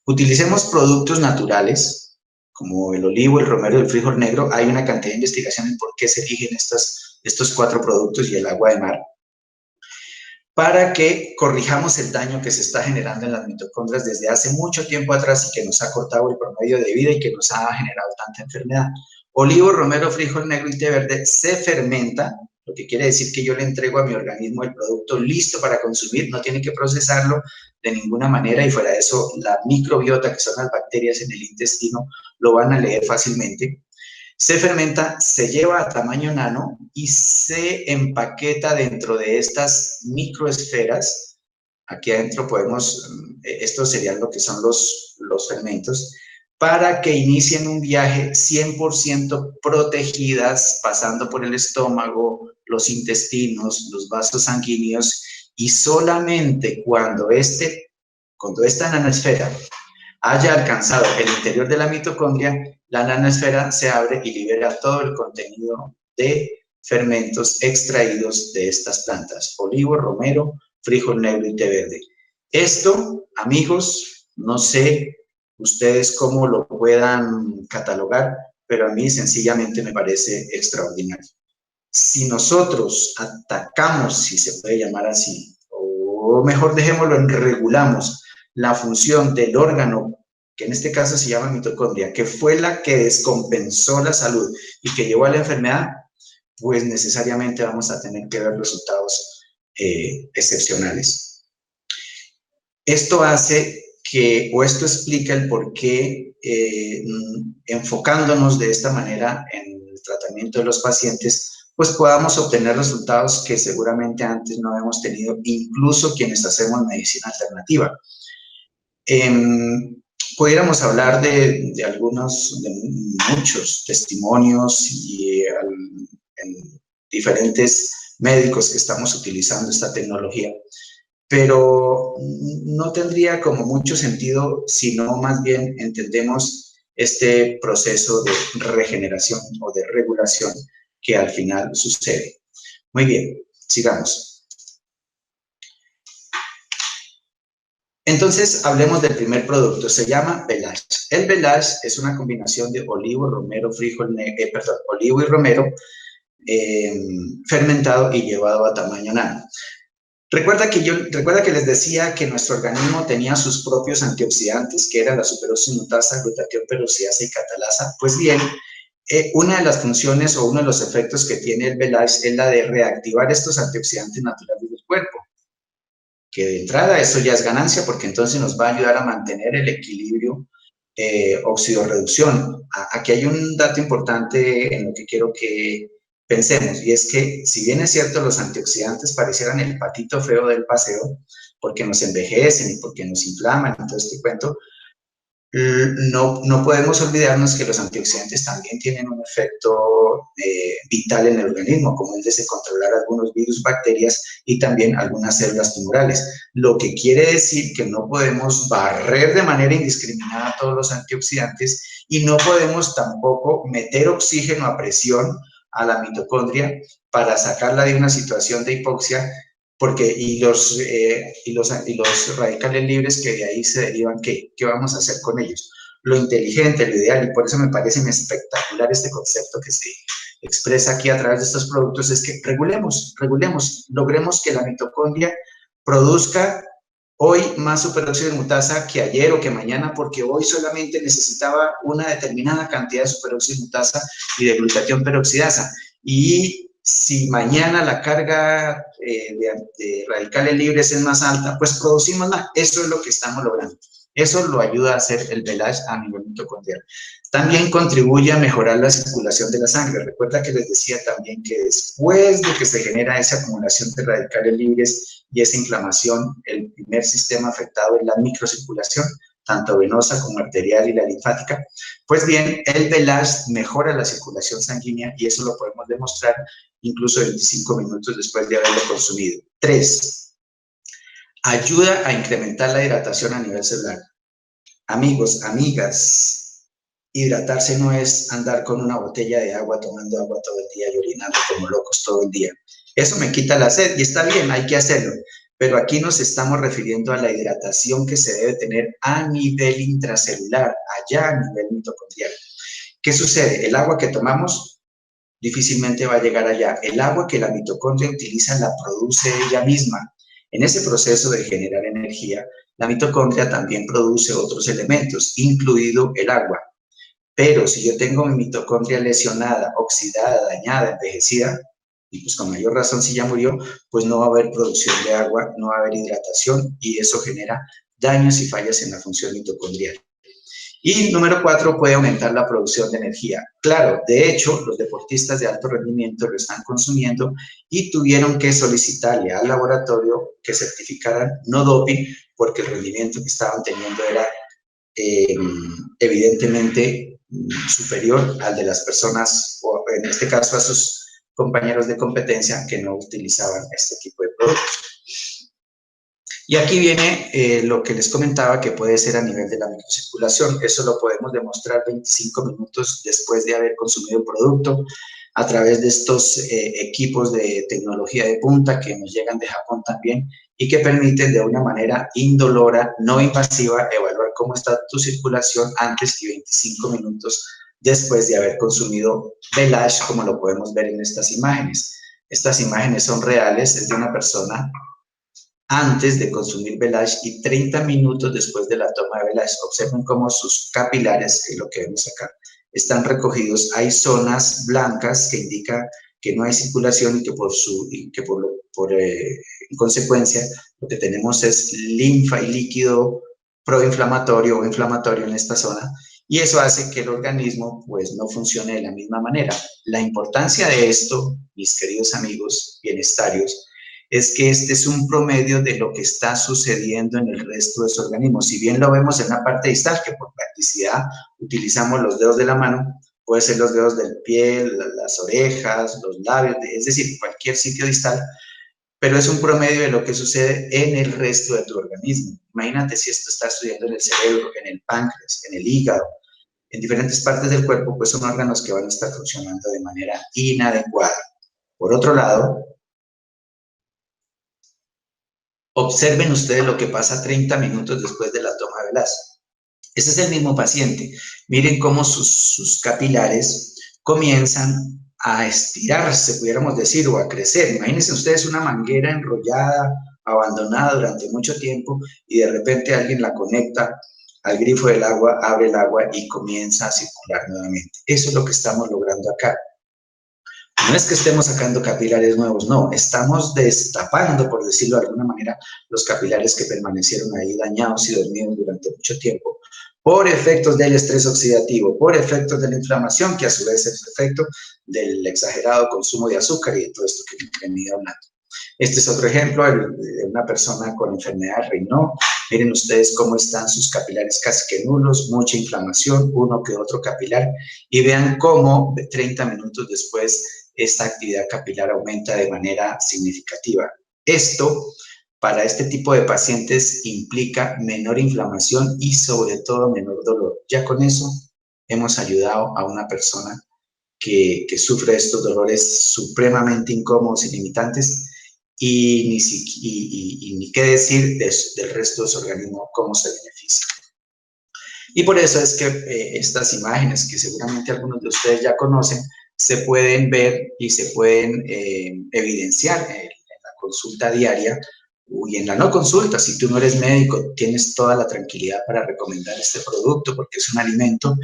Utilicemos productos naturales, como el olivo, el romero y el frijol negro. Hay una cantidad de investigaciones por qué se eligen estos 4 productos y el agua de mar, para que corrijamos el daño que se está generando en las mitocondrias desde hace mucho tiempo atrás y que nos ha cortado el promedio de vida y que nos ha generado tanta enfermedad. Olivo, romero, frijol negro y té verde se fermenta, lo que quiere decir que yo le entrego a mi organismo el producto listo para consumir, no tiene que procesarlo de ninguna manera, y fuera de eso la microbiota, que son las bacterias en el intestino, lo van a leer fácilmente. Se fermenta, se lleva a tamaño nano y se empaqueta dentro de estas microesferas. Aquí adentro podemos, estos serían lo que son los fermentos, para que inicien un viaje 100% protegidas, pasando por el estómago, los intestinos, los vasos sanguíneos, y solamente cuando esta nanosfera haya alcanzado el interior de la mitocondria, la nanosfera se abre y libera todo el contenido de fermentos extraídos de estas plantas: olivo, romero, frijol negro y té verde. Esto, amigos, no sé ustedes cómo lo puedan catalogar, pero a mí sencillamente me parece extraordinario. Si nosotros atacamos, si se puede llamar así, o mejor dejémoslo en regulamos la función del órgano, que en este caso se llama mitocondria, que fue la que descompensó la salud y que llevó a la enfermedad, pues necesariamente vamos a tener que ver resultados excepcionales. Esto hace que, o esto explica el por qué, enfocándonos de esta manera en el tratamiento de los pacientes, pues podamos obtener resultados que seguramente antes no hemos tenido, incluso quienes hacemos medicina alternativa. Pudiéramos hablar de muchos testimonios y en diferentes médicos que estamos utilizando esta tecnología, pero no tendría como mucho sentido si no más bien entendemos este proceso de regeneración o de regulación que al final sucede. Muy bien, sigamos. Entonces, hablemos del primer producto, se llama Velage. El Velage es una combinación de olivo, romero, olivo y romero fermentado y llevado a tamaño nano. Recuerda que les decía que nuestro organismo tenía sus propios antioxidantes, que eran la superoxi mutasa, glutatión peroxidasa y catalasa. Pues bien, una de las funciones o uno de los efectos que tiene el Velage es la de reactivar estos antioxidantes naturales del cuerpo. que de entrada eso ya es ganancia, porque entonces nos va a ayudar a mantener el equilibrio oxidorreducción. Aquí hay un dato importante en lo que quiero que pensemos, y es que si bien es cierto los antioxidantes parecieran el patito feo del paseo, porque nos envejecen y porque nos inflaman y todo este cuento, no podemos olvidarnos que los antioxidantes también tienen un efecto vital en el organismo, como el de controlar algunos virus, bacterias y también algunas células tumorales. Lo que quiere decir que no podemos barrer de manera indiscriminada todos los antioxidantes y no podemos tampoco meter oxígeno a presión a la mitocondria para sacarla de una situación de hipoxia, porque los radicales libres que de ahí se derivan, ¿qué vamos a hacer con ellos? Lo inteligente, lo ideal, y por eso me parece espectacular este concepto que se expresa aquí a través de estos productos, es que regulemos, logremos que la mitocondria produzca hoy más superóxido de mutasa que ayer o que mañana, porque hoy solamente necesitaba una determinada cantidad de superóxido de mutasa y de glutatión peroxidasa. Y si mañana la carga de radicales libres es más alta, pues producimos más. Eso es lo que estamos logrando. Eso lo ayuda a hacer el velage a nivel mitocondrial. También contribuye a mejorar la circulación de la sangre. Recuerda que les decía también que después de que se genera esa acumulación de radicales libres y esa inflamación, el primer sistema afectado es la microcirculación, tanto venosa como arterial y la linfática. Pues bien, el velage mejora la circulación sanguínea y eso lo podemos demostrar incluso 25 minutos después de haberlo consumido. 3. Ayuda a incrementar la hidratación a nivel celular. Amigos, amigas, hidratarse no es andar con una botella de agua, tomando agua todo el día y orinando como locos todo el día. Eso me quita la sed y está bien, hay que hacerlo. Pero aquí nos estamos refiriendo a la hidratación que se debe tener a nivel intracelular, allá a nivel mitocondrial. ¿Qué sucede? El agua que tomamos difícilmente va a llegar allá. El agua que la mitocondria utiliza la produce ella misma. En ese proceso de generar energía, la mitocondria también produce otros elementos, incluido el agua. Pero si yo tengo mi mitocondria lesionada, oxidada, dañada, envejecida, y pues con mayor razón si ya murió, pues no va a haber producción de agua, no va a haber hidratación y eso genera daños y fallas en la función mitocondrial. Y número 4, puede aumentar la producción de energía. Claro, de hecho, los deportistas de alto rendimiento lo están consumiendo y tuvieron que solicitarle al laboratorio que certificaran no doping porque el rendimiento que estaban teniendo era evidentemente superior al de las personas, o en este caso a sus compañeros de competencia que no utilizaban este tipo de productos. Y aquí viene lo que les comentaba que puede ser a nivel de la microcirculación. Eso lo podemos demostrar 25 minutos después de haber consumido el producto a través de estos equipos de tecnología de punta que nos llegan de Japón también y que permiten de una manera indolora, no invasiva, evaluar cómo está tu circulación antes y 25 minutos después de haber consumido velage, como lo podemos ver en estas imágenes. Estas imágenes son reales, es de una persona antes de consumir velage y 30 minutos después de la toma de velage. Observen cómo sus capilares, que es lo que vemos acá, están recogidos. Hay zonas blancas que indican que no hay circulación y que en consecuencia lo que tenemos es linfa y líquido proinflamatorio o inflamatorio en esta zona y eso hace que el organismo pues no funcione de la misma manera. La importancia de esto, mis queridos amigos bienestarios, es que este es un promedio de lo que está sucediendo en el resto de su organismo. Si bien lo vemos en la parte distal, que por practicidad utilizamos los dedos de la mano, puede ser los dedos del pie, las orejas, los labios, es decir, cualquier sitio distal, pero es un promedio de lo que sucede en el resto de tu organismo. Imagínate si esto está sucediendo en el cerebro, en el páncreas, en el hígado, en diferentes partes del cuerpo, pues son órganos que van a estar funcionando de manera inadecuada. Por otro lado, observen ustedes lo que pasa 30 minutos después de la toma de velage. Ese es el mismo paciente. Miren cómo sus capilares comienzan a estirarse, pudiéramos decir, o a crecer. Imagínense ustedes una manguera enrollada, abandonada durante mucho tiempo y de repente alguien la conecta al grifo del agua, abre el agua y comienza a circular nuevamente. Eso es lo que estamos logrando acá. No es que estemos sacando capilares nuevos, no, estamos destapando, por decirlo de alguna manera, los capilares que permanecieron ahí dañados y dormidos durante mucho tiempo, por efectos del estrés oxidativo, por efectos de la inflamación, que a su vez es efecto del exagerado consumo de azúcar y de todo esto que he venido hablando. Este es otro ejemplo de una persona con enfermedad de Raynaud. Miren ustedes cómo están sus capilares casi que nulos, mucha inflamación, uno que otro capilar, y vean cómo 30 minutos después esta actividad capilar aumenta de manera significativa. Esto, para este tipo de pacientes, implica menor inflamación y sobre todo menor dolor. Ya con eso hemos ayudado a una persona que sufre estos dolores supremamente incómodos y limitantes, y ni qué decir del resto de su organismo, cómo se beneficia. Y por eso es que estas imágenes, que seguramente algunos de ustedes ya conocen, se pueden ver y se pueden evidenciar en la consulta diaria y en la no consulta. Si tú no eres médico, tienes toda la tranquilidad para recomendar este producto porque es un alimento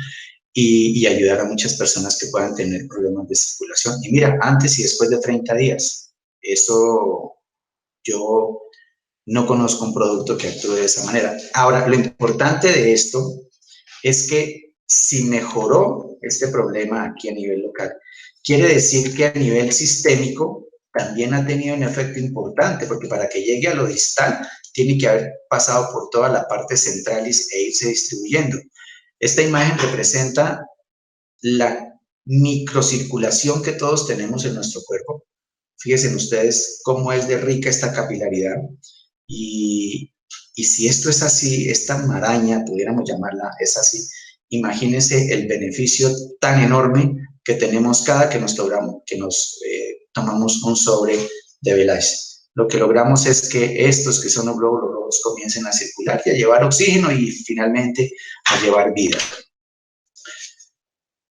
y ayudar a muchas personas que puedan tener problemas de circulación. Y mira, antes y después de 30 días, eso yo no conozco un producto que actúe de esa manera. Ahora, lo importante de esto es que si mejoró este problema aquí a nivel local, quiere decir que a nivel sistémico también ha tenido un efecto importante, porque para que llegue a lo distal, tiene que haber pasado por toda la parte central e irse distribuyendo. Esta imagen representa la microcirculación que todos tenemos en nuestro cuerpo. Fíjense ustedes cómo es de rica esta capilaridad. Y si esto es así, esta maraña, pudiéramos llamarla, es así, imagínense el beneficio tan enorme que tenemos cada que nos tomamos un sobre de Veloce. Lo que logramos es que estos que son los glóbulos rojos comiencen a circular y a llevar oxígeno y finalmente a llevar vida.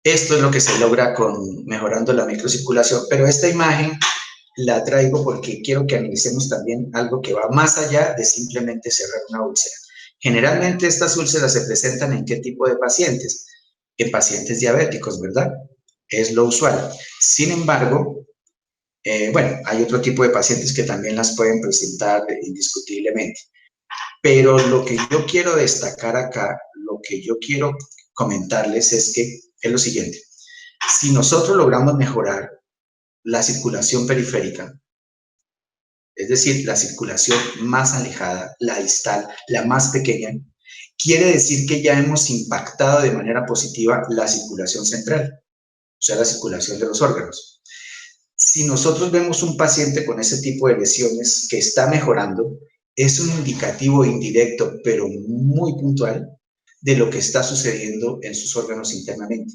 Esto es lo que se logra mejorando la microcirculación, pero esta imagen la traigo porque quiero que analicemos también algo que va más allá de simplemente cerrar una úlcera. Generalmente estas úlceras se presentan ¿en qué tipo de pacientes? En pacientes diabéticos, ¿verdad? Es lo usual. Sin embargo, bueno, hay otro tipo de pacientes que también las pueden presentar indiscutiblemente. Pero lo que yo quiero destacar acá, lo que yo quiero comentarles es lo siguiente. Si nosotros logramos mejorar la circulación periférica, es decir, la circulación más alejada, la distal, la más pequeña, quiere decir que ya hemos impactado de manera positiva la circulación central, o sea, la circulación de los órganos. Si nosotros vemos un paciente con ese tipo de lesiones que está mejorando, es un indicativo indirecto, pero muy puntual, de lo que está sucediendo en sus órganos internamente.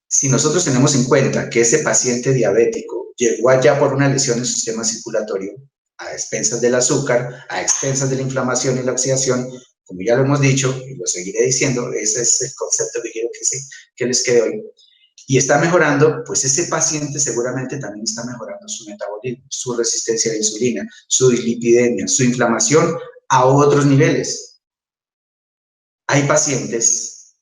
Si nosotros tenemos en cuenta que ese paciente diabético llegó allá por una lesión en su sistema circulatorio, a expensas del azúcar, a expensas de la inflamación y la oxidación, como ya lo hemos dicho y lo seguiré diciendo, ese es el concepto que quiero que les quede hoy, y está mejorando, pues ese paciente seguramente también está mejorando su metabolismo, su resistencia a la insulina, su dislipidemia, su inflamación a otros niveles. Hay pacientes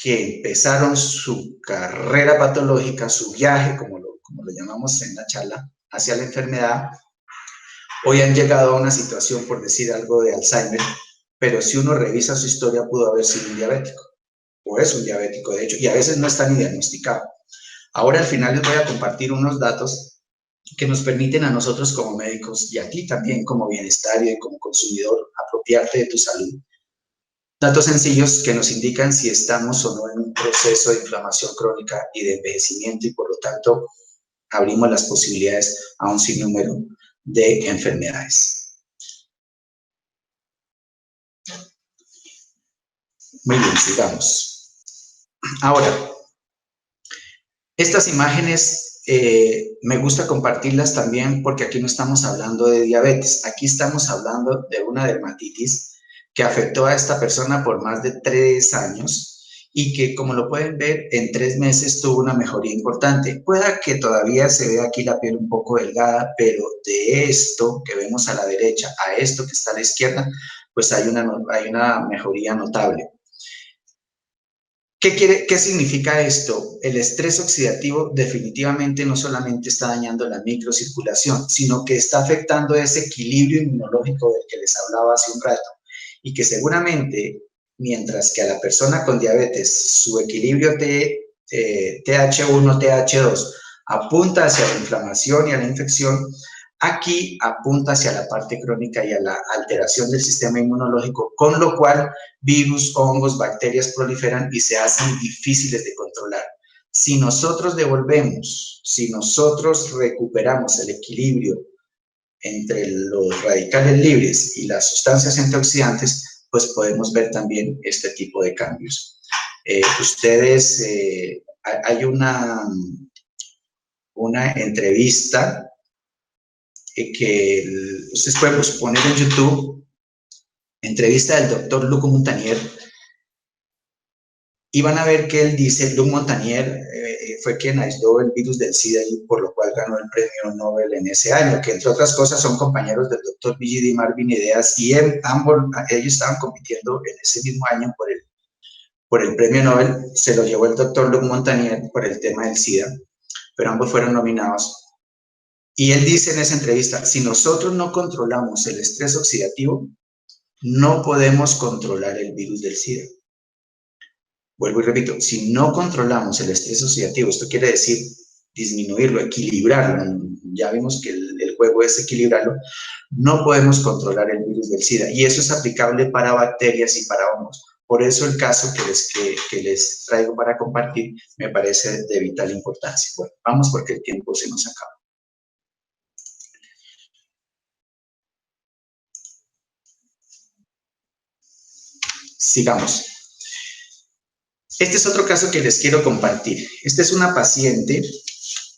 que empezaron su carrera patológica, su viaje, como lo llamamos en la charla, hacia la enfermedad. Hoy han llegado a una situación, por decir algo, de Alzheimer, pero si uno revisa su historia, pudo haber sido un diabético, o es un diabético, de hecho, y a veces no está ni diagnosticado. Ahora, al final, les voy a compartir unos datos que nos permiten a nosotros como médicos, y a ti también como bienestario y como consumidor, apropiarte de tu salud. Datos sencillos que nos indican si estamos o no en un proceso de inflamación crónica y de envejecimiento, y por lo tanto abrimos las posibilidades a un sinnúmero de enfermedades. Muy bien, sigamos. Ahora, estas imágenes me gusta compartirlas también porque aquí no estamos hablando de diabetes, aquí estamos hablando de una dermatitis que afectó a esta persona por más de 3 años y que, como lo pueden ver, en 3 meses tuvo una mejoría importante. Pueda que todavía se vea aquí la piel un poco delgada, pero de esto que vemos a la derecha a esto que está a la izquierda, pues hay una mejoría notable. ¿Qué significa esto? El estrés oxidativo definitivamente no solamente está dañando la microcirculación, sino que está afectando ese equilibrio inmunológico del que les hablaba hace un rato, y que seguramente, mientras que a la persona con diabetes su equilibrio TH1, TH2 apunta hacia la inflamación y a la infección, aquí apunta hacia la parte crónica y a la alteración del sistema inmunológico, con lo cual virus, hongos, bacterias proliferan y se hacen difíciles de controlar. Si nosotros devolvemos, si nosotros recuperamos el equilibrio entre los radicales libres y las sustancias antioxidantes, pues podemos ver también este tipo de cambios. Hay una entrevista que ustedes pueden poner en YouTube, entrevista del doctor Luc Montagnier, y van a ver que él dice, Luc Montagnier fue quien aisló el virus del SIDA y por lo cual ganó el premio Nobel en ese año, que entre otras cosas son compañeros del doctor B.J.D. Marvin Ideas, y ellos estaban compitiendo en ese mismo año por el premio Nobel. Se lo llevó el doctor Luc Montagnier por el tema del SIDA, pero ambos fueron nominados. Y él dice en esa entrevista, si nosotros no controlamos el estrés oxidativo, no podemos controlar el virus del SIDA. Vuelvo y repito, si no controlamos el estrés oxidativo, esto quiere decir disminuirlo, equilibrarlo, ya vimos que el juego es equilibrarlo, no podemos controlar el virus del SIDA. Y eso es aplicable para bacterias y para hongos. Por eso el caso que les traigo para compartir me parece de vital importancia. Bueno, vamos porque el tiempo se nos acaba. Sigamos. Este es otro caso que les quiero compartir. Esta es una paciente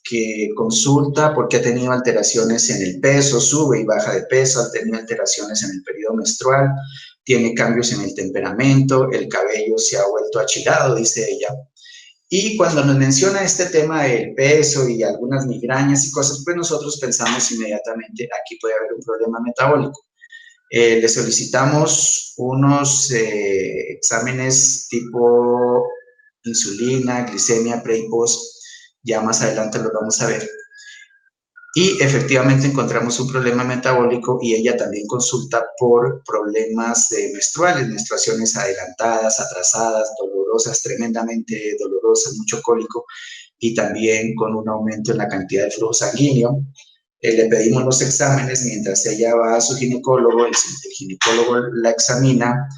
que consulta porque ha tenido alteraciones en el peso, sube y baja de peso, ha tenido alteraciones en el periodo menstrual, tiene cambios en el temperamento, el cabello se ha vuelto achilado, dice ella. Y cuando nos menciona este tema del peso y algunas migrañas y cosas, pues nosotros pensamos inmediatamente, aquí puede haber un problema metabólico. Le solicitamos unos exámenes tipo insulina, glicemia, pre y post, ya más adelante lo vamos a ver. Y efectivamente encontramos un problema metabólico y ella también consulta por problemas menstruales, menstruaciones adelantadas, atrasadas, dolorosas, tremendamente dolorosas, mucho cólico y también con un aumento en la cantidad de flujo sanguíneo. Le pedimos los exámenes mientras ella va a su ginecólogo, el ginecólogo la examina,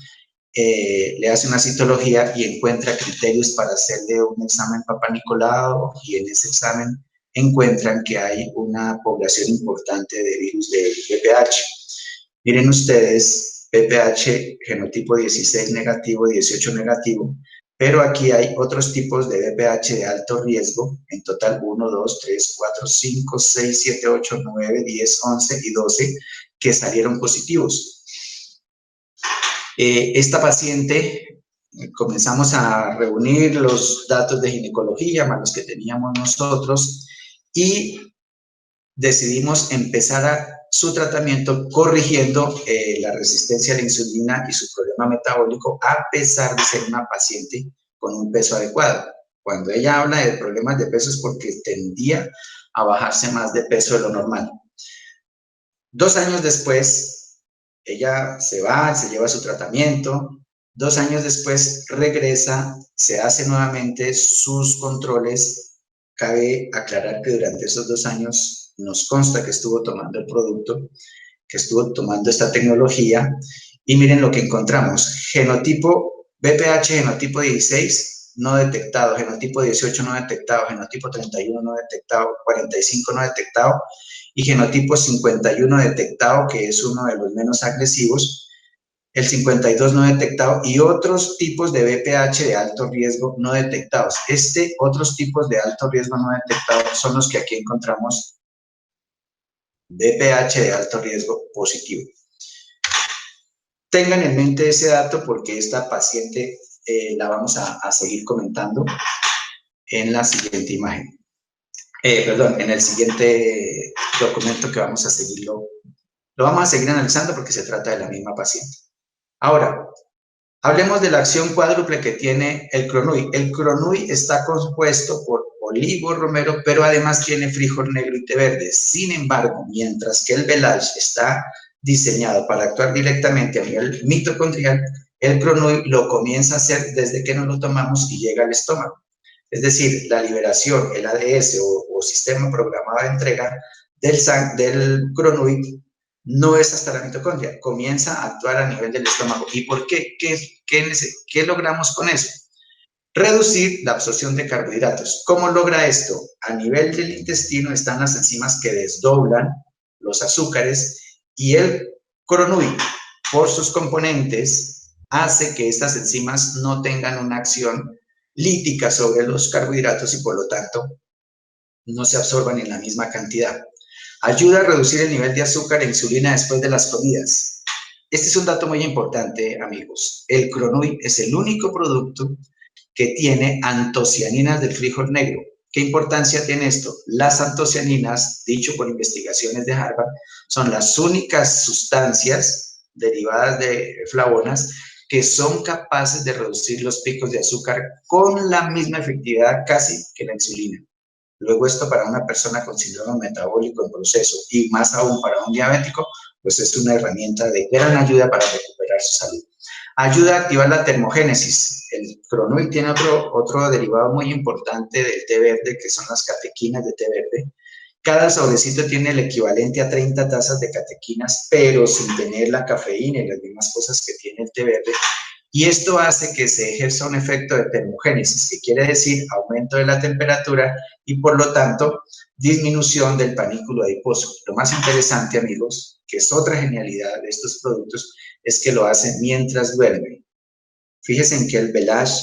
le hace una citología y encuentra criterios para hacerle un examen Papa Nicolau, y en ese examen encuentran que hay una población importante de virus de VPH. Miren ustedes, VPH genotipo 16 negativo, 18 negativo, pero aquí hay otros tipos de VPH de alto riesgo, en total 1, 2, 3, 4, 5, 6, 7, 8, 9, 10, 11 y 12 que salieron positivos. Esta paciente, comenzamos a reunir los datos de ginecología más los que teníamos nosotros y decidimos empezar su tratamiento corrigiendo la resistencia a la insulina y su problema metabólico, a pesar de ser una paciente con un peso adecuado. Cuando ella habla de problemas de peso es porque tendía a bajarse más de peso de lo normal. 2 años después, ella se va, se lleva su tratamiento. 2 años después regresa, se hace nuevamente sus controles. Cabe aclarar que durante esos 2 años nos consta que estuvo tomando el producto, que estuvo tomando esta tecnología, y miren lo que encontramos. Genotipo VPH, genotipo 16, no detectado, genotipo 18 no detectado, genotipo 31 no detectado, 45 no detectado, y genotipo 51 detectado, que es uno de los menos agresivos, el 52 no detectado, y otros tipos de VPH de alto riesgo no detectados. Otros tipos de alto riesgo no detectados son los que aquí encontramos VPH de alto riesgo positivo. Tengan en mente ese dato porque esta paciente la vamos a seguir comentando en la siguiente imagen. En el siguiente documento que vamos a seguirlo. Lo vamos a seguir analizando porque se trata de la misma paciente. Ahora, Hablemos de la acción cuádruple que tiene el Cronui. El Cronui está compuesto por olivo romero, pero además tiene frijol negro y té verde. Sin embargo, mientras que el Village está diseñado para actuar directamente a nivel mitocondrial, el Cronui lo comienza a hacer desde que nos lo tomamos y llega al estómago. Es decir, la liberación, el ADS o sistema programado de entrega del Cronui no es hasta la mitocondria, comienza a actuar a nivel del estómago. ¿Y por qué? ¿Qué logramos con eso? Reducir la absorción de carbohidratos. ¿Cómo logra esto? A nivel del intestino están las enzimas que desdoblan los azúcares y el Cronui, por sus componentes, hace que estas enzimas no tengan una acción lítica sobre los carbohidratos y por lo tanto no se absorban en la misma cantidad. Ayuda a reducir el nivel de azúcar e insulina después de las comidas. Este es un dato muy importante, amigos. El Cronui es el único producto que tiene antocianinas del frijol negro. ¿Qué importancia tiene esto? Las antocianinas, dicho por investigaciones de Harvard, son las únicas sustancias derivadas de flavonas que son capaces de reducir los picos de azúcar con la misma efectividad casi que la insulina. Luego esto para una persona con síndrome metabólico en proceso y más aún para un diabético, pues es una herramienta de gran ayuda para recuperar su salud. Ayuda a activar la termogénesis. El Cronui tiene otro derivado muy importante del té verde, que son las catequinas de té verde. Cada sobrecito tiene el equivalente a 30 tazas de catequinas, pero sin tener la cafeína y las mismas cosas que tiene el té verde. Y esto hace que se ejerza un efecto de termogénesis, que quiere decir aumento de la temperatura y por lo tanto disminución del panículo adiposo. Lo más interesante, amigos, que es otra genialidad de estos productos, es que lo hacen mientras duermen. Fíjense en que el Village,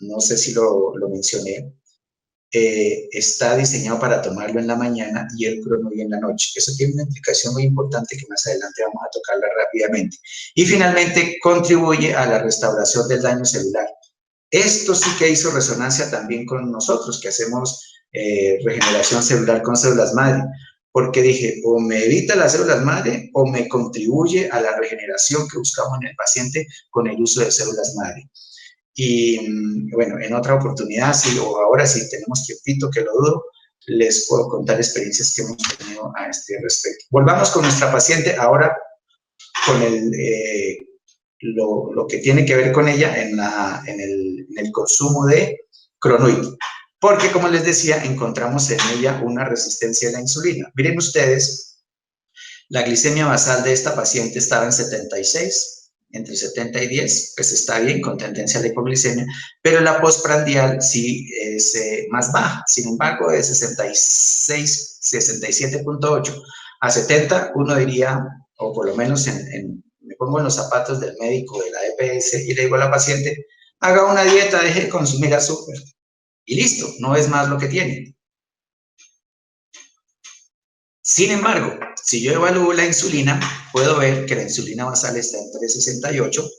no sé si lo mencioné, está diseñado para tomarlo en la mañana y el Cronui en la noche. Eso tiene una implicación muy importante que más adelante vamos a tocarla rápidamente. Y finalmente, contribuye a la restauración del daño celular. Esto sí que hizo resonancia también con nosotros, que hacemos regeneración celular con células madre, porque dije, o me evita las células madre o me contribuye a la regeneración que buscamos en el paciente con el uso de células madre. Y bueno, en otra oportunidad, sí, o ahora sí tenemos tiempito que lo dudo, les puedo contar experiencias que hemos tenido a este respecto. Volvamos con nuestra paciente ahora con lo que tiene que ver con ella en el consumo de Cronui. Porque, como les decía, encontramos en ella una resistencia a la insulina. Miren ustedes, la glicemia basal de esta paciente estaba en 76, entre 70 y 10, pues está bien, con tendencia a la hipoglicemia, pero la postprandial sí es más baja. Sin embargo, de 66, 67.8 a 70, uno diría, o por lo menos me pongo en los zapatos del médico de la EPS y le digo a la paciente, haga una dieta, deje de consumir azúcar. Y listo, no es más lo que tiene. Sin embargo, si yo evalúo la insulina, puedo ver que la insulina basal está en 368,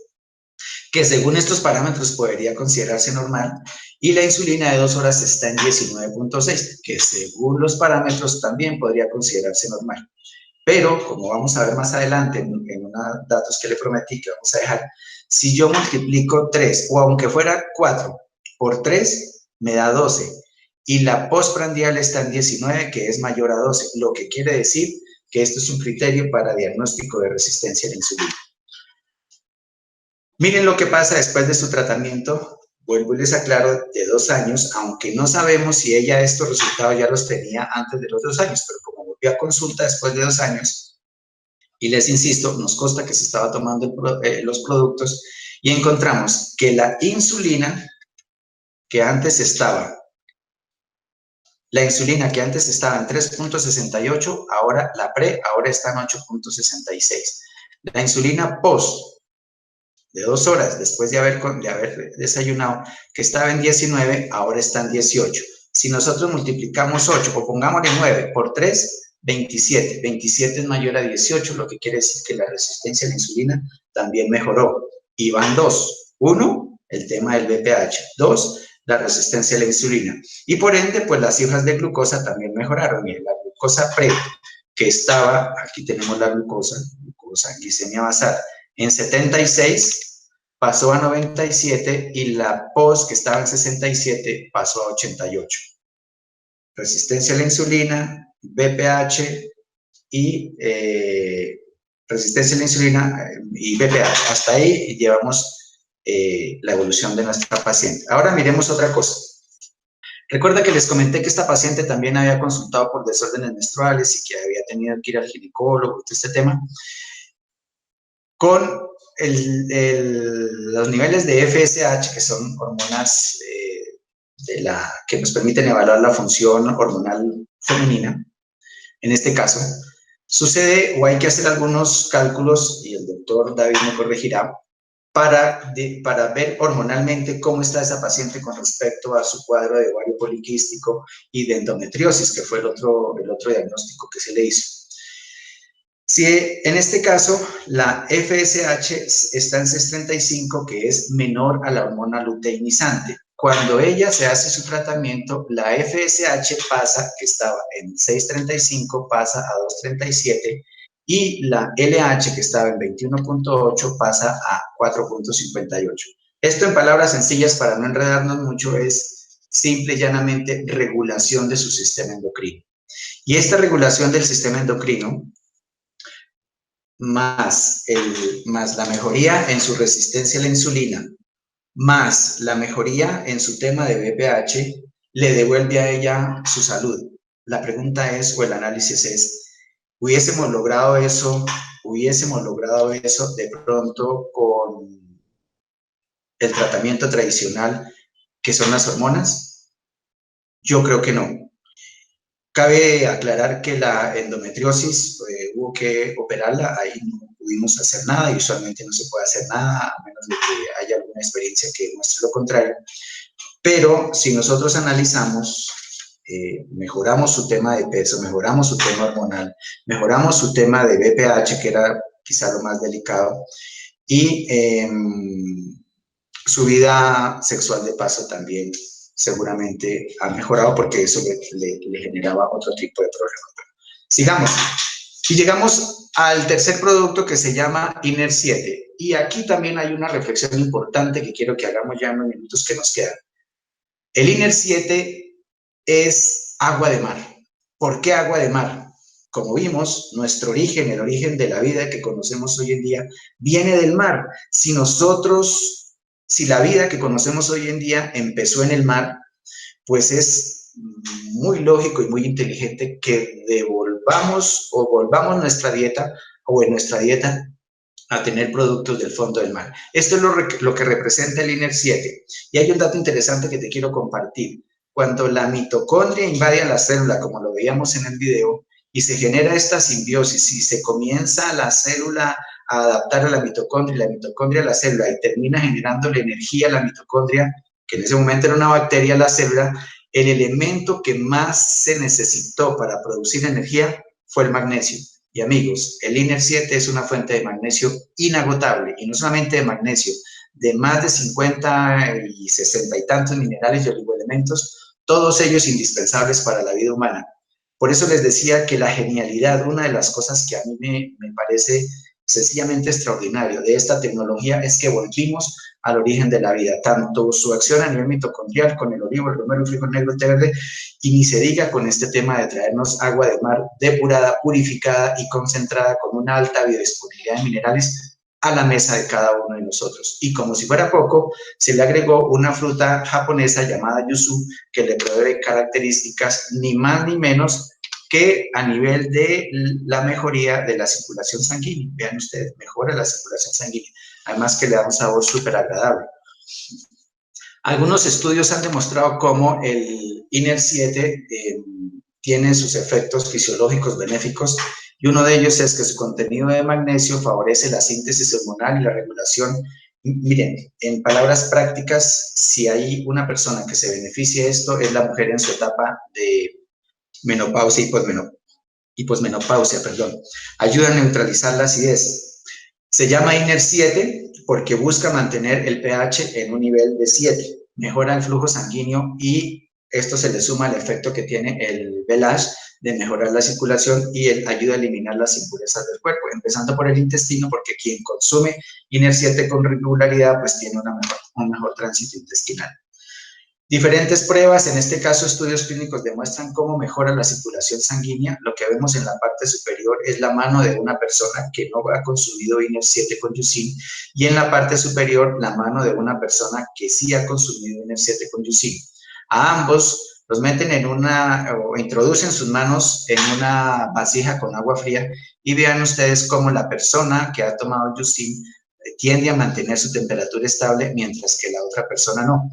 que según estos parámetros podría considerarse normal, y la insulina de 2 horas está en 19.6, que según los parámetros también podría considerarse normal. Pero, como vamos a ver más adelante en unos datos que le prometí que vamos a dejar, si yo multiplico 3, o aunque fuera 4 por 3, me da 12. Y la postprandial está en 19, que es mayor a 12, lo que quiere decir que esto es un criterio para diagnóstico de resistencia a la insulina. Miren lo que pasa después de su tratamiento, vuelvo y les aclaro, de 2 años, aunque no sabemos si ella estos resultados ya los tenía antes de los 2 años, pero como volvió a consulta después de 2 años, y les insisto, nos consta que se estaba tomando los productos, y encontramos que la insulina que antes estaba en 3.68, ahora la ahora está en 8.66. La insulina post de 2 horas después de haber desayunado, que estaba en 19, ahora está en 18. Si nosotros multiplicamos 8 o pongámosle 9 por 3, 27. 27 es mayor a 18, lo que quiere decir que la resistencia a la insulina también mejoró. Y van 2. 1, el tema del BPH. 2, la resistencia a la insulina. Y por ende, pues las cifras de glucosa también mejoraron. Miren, la glucosa pre, que estaba, aquí tenemos la glucosa, glicemia basal, en 76, pasó a 97 y la POS, que estaba en 67, pasó a 88. Resistencia a la insulina, BPH y resistencia a la insulina y BPH. Hasta ahí llevamos la evolución de nuestra paciente. Ahora miremos otra cosa. Recuerda que les comenté que esta paciente también había consultado por desórdenes menstruales y que había tenido que ir al ginecólogo, todo este tema. Con los niveles de FSH, que son hormonas que nos permiten evaluar la función hormonal femenina, en este caso, sucede o hay que hacer algunos cálculos, y el doctor David me corregirá, para ver hormonalmente cómo está esa paciente con respecto a su cuadro de ovario poliquístico y de endometriosis, que fue el otro diagnóstico que se le hizo. Si en este caso la FSH está en 635, que es menor a la hormona luteinizante, cuando ella se hace su tratamiento, la FSH pasa, que estaba en 635, pasa a 237, y la LH, que estaba en 21.8, pasa a 4.58. Esto, en palabras sencillas, para no enredarnos mucho, es simple y llanamente regulación de su sistema endocrino. Y esta regulación del sistema endocrino, más la mejoría en su resistencia a la insulina, más la mejoría en su tema de BPH, le devuelve a ella su salud. La pregunta es, o el análisis es, ¿hubiésemos logrado eso de pronto con el tratamiento tradicional que son las hormonas? Yo creo que no. Cabe aclarar que la endometriosis hubo que operarla, ahí no pudimos hacer nada y usualmente no se puede hacer nada a menos de que haya alguna experiencia que demuestre lo contrario. Pero si nosotros analizamos, mejoramos su tema de peso, mejoramos su tema hormonal, mejoramos su tema de BPH, que era quizá lo más delicado, y su vida sexual de paso también seguramente ha mejorado porque eso le generaba otro tipo de problema. Sigamos. Y llegamos al tercer producto que se llama INER 7. Y aquí también hay una reflexión importante que quiero que hagamos ya en los minutos que nos quedan. El INER 7 es agua de mar. ¿Por qué agua de mar? Como vimos, nuestro origen, el origen de la vida que conocemos hoy en día, viene del mar. Si la vida que conocemos hoy en día empezó en el mar, pues es muy lógico y muy inteligente que volvamos nuestra dieta a tener productos del fondo del mar. Esto es lo que representa el INER 7. Y hay un dato interesante que te quiero compartir. Cuando la mitocondria invade a la célula, como lo veíamos en el video, y se genera esta simbiosis y se comienza la célula a adaptar a la mitocondria y la mitocondria a la célula y termina generando la energía a la mitocondria, que en ese momento era una bacteria, la célula, el elemento que más se necesitó para producir energía fue el magnesio. Y amigos, el INER 7 es una fuente de magnesio inagotable, y no solamente de magnesio, de más de 50 y 60 y tantos minerales y oligoelementos, todos ellos indispensables para la vida humana. Por eso les decía que la genialidad, una de las cosas que a mí me parece sencillamente extraordinario de esta tecnología es que volvimos al origen de la vida, tanto su acción a nivel mitocondrial con el olivo, el romero, el frijol negro, el té verde, y ni se diga con este tema de traernos agua de mar depurada, purificada y concentrada con una alta biodisponibilidad de minerales a la mesa de cada uno de nosotros. Y como si fuera poco, se le agregó una fruta japonesa llamada yuzu, que le provee características ni más ni menos que a nivel de la mejoría de la circulación sanguínea. Vean ustedes, mejora la circulación sanguínea. Además que le da un sabor súper agradable. Algunos estudios han demostrado cómo el INER 7 tiene sus efectos fisiológicos benéficos, y uno de ellos es que su contenido de magnesio favorece la síntesis hormonal y la regulación. Miren, en palabras prácticas, si hay una persona que se beneficia de esto, es la mujer en su etapa de menopausia y posmenopausia, perdón. Ayuda a neutralizar la acidez. Se llama INER 7 porque busca mantener el pH en un nivel de 7. Mejora el flujo sanguíneo y esto se le suma al efecto que tiene el Velage de mejorar la circulación y ayuda a eliminar las impurezas del cuerpo, empezando por el intestino, porque quien consume INER7 con regularidad pues tiene un mejor tránsito intestinal. Diferentes pruebas, en este caso estudios clínicos, demuestran cómo mejora la circulación sanguínea. Lo que vemos en la parte superior es la mano de una persona que no ha consumido INER7 con Yusin, y en la parte superior la mano de una persona que sí ha consumido INER7 con Yusin. A ambos los meten o introducen sus manos en una vasija con agua fría y vean ustedes cómo la persona que ha tomado Yusin tiende a mantener su temperatura estable, mientras que la otra persona no.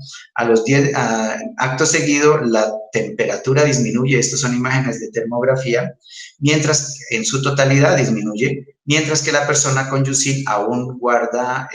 Acto seguido, la temperatura disminuye, estas son imágenes de termografía, mientras en su totalidad disminuye, mientras que la persona con Yusin aún guarda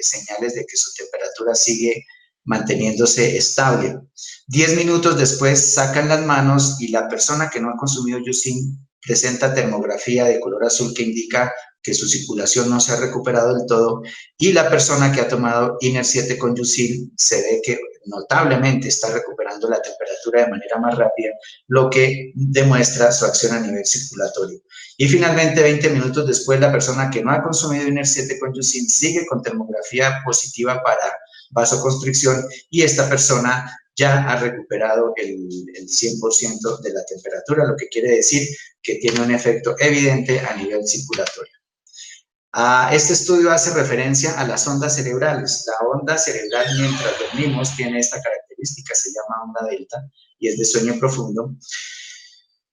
señales de que su temperatura sigue manteniéndose estable. 10 minutos después sacan las manos y la persona que no ha consumido Yusin presenta termografía de color azul que indica que su circulación no se ha recuperado del todo, y la persona que ha tomado INER7 con Yusin se ve que notablemente está recuperando la temperatura de manera más rápida, lo que demuestra su acción a nivel circulatorio. Y finalmente, 20 minutos después, la persona que no ha consumido INER7 con Yusin sigue con termografía positiva para vasoconstricción, y esta persona ya ha recuperado el 100% de la temperatura, lo que quiere decir que tiene un efecto evidente a nivel circulatorio. Este estudio hace referencia a las ondas cerebrales. La onda cerebral mientras dormimos tiene esta característica, se llama onda delta, y es de sueño profundo.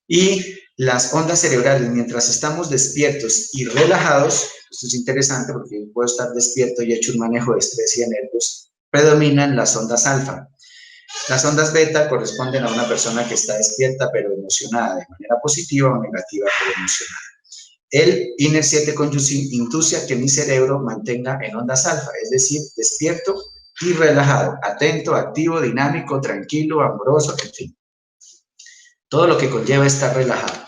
Y las ondas cerebrales mientras estamos despiertos y relajados, esto es interesante porque puedo estar despierto y he hecho un manejo de estrés y de nervios, predominan las ondas alfa. Las ondas beta corresponden a una persona que está despierta pero emocionada, de manera positiva o negativa pero emocionada. El INER7 con Yusin induce a que mi cerebro mantenga en ondas alfa, es decir, despierto y relajado, atento, activo, dinámico, tranquilo, amoroso, en fin. Todo lo que conlleva estar relajado.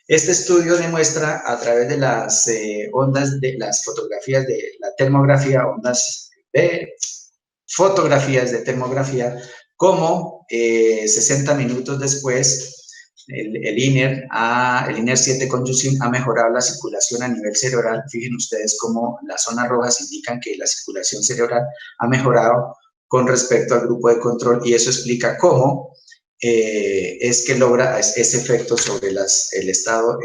Este estudio demuestra a través de las ondas, de las fotografías de la termografía, fotografías de termografía, cómo 60 minutos después el INER7 con Yusin ha mejorado la circulación a nivel cerebral. Fíjense ustedes cómo las zonas rojas indican que la circulación cerebral ha mejorado con respecto al grupo de control, y eso explica cómo es que logra ese efecto sobre el estado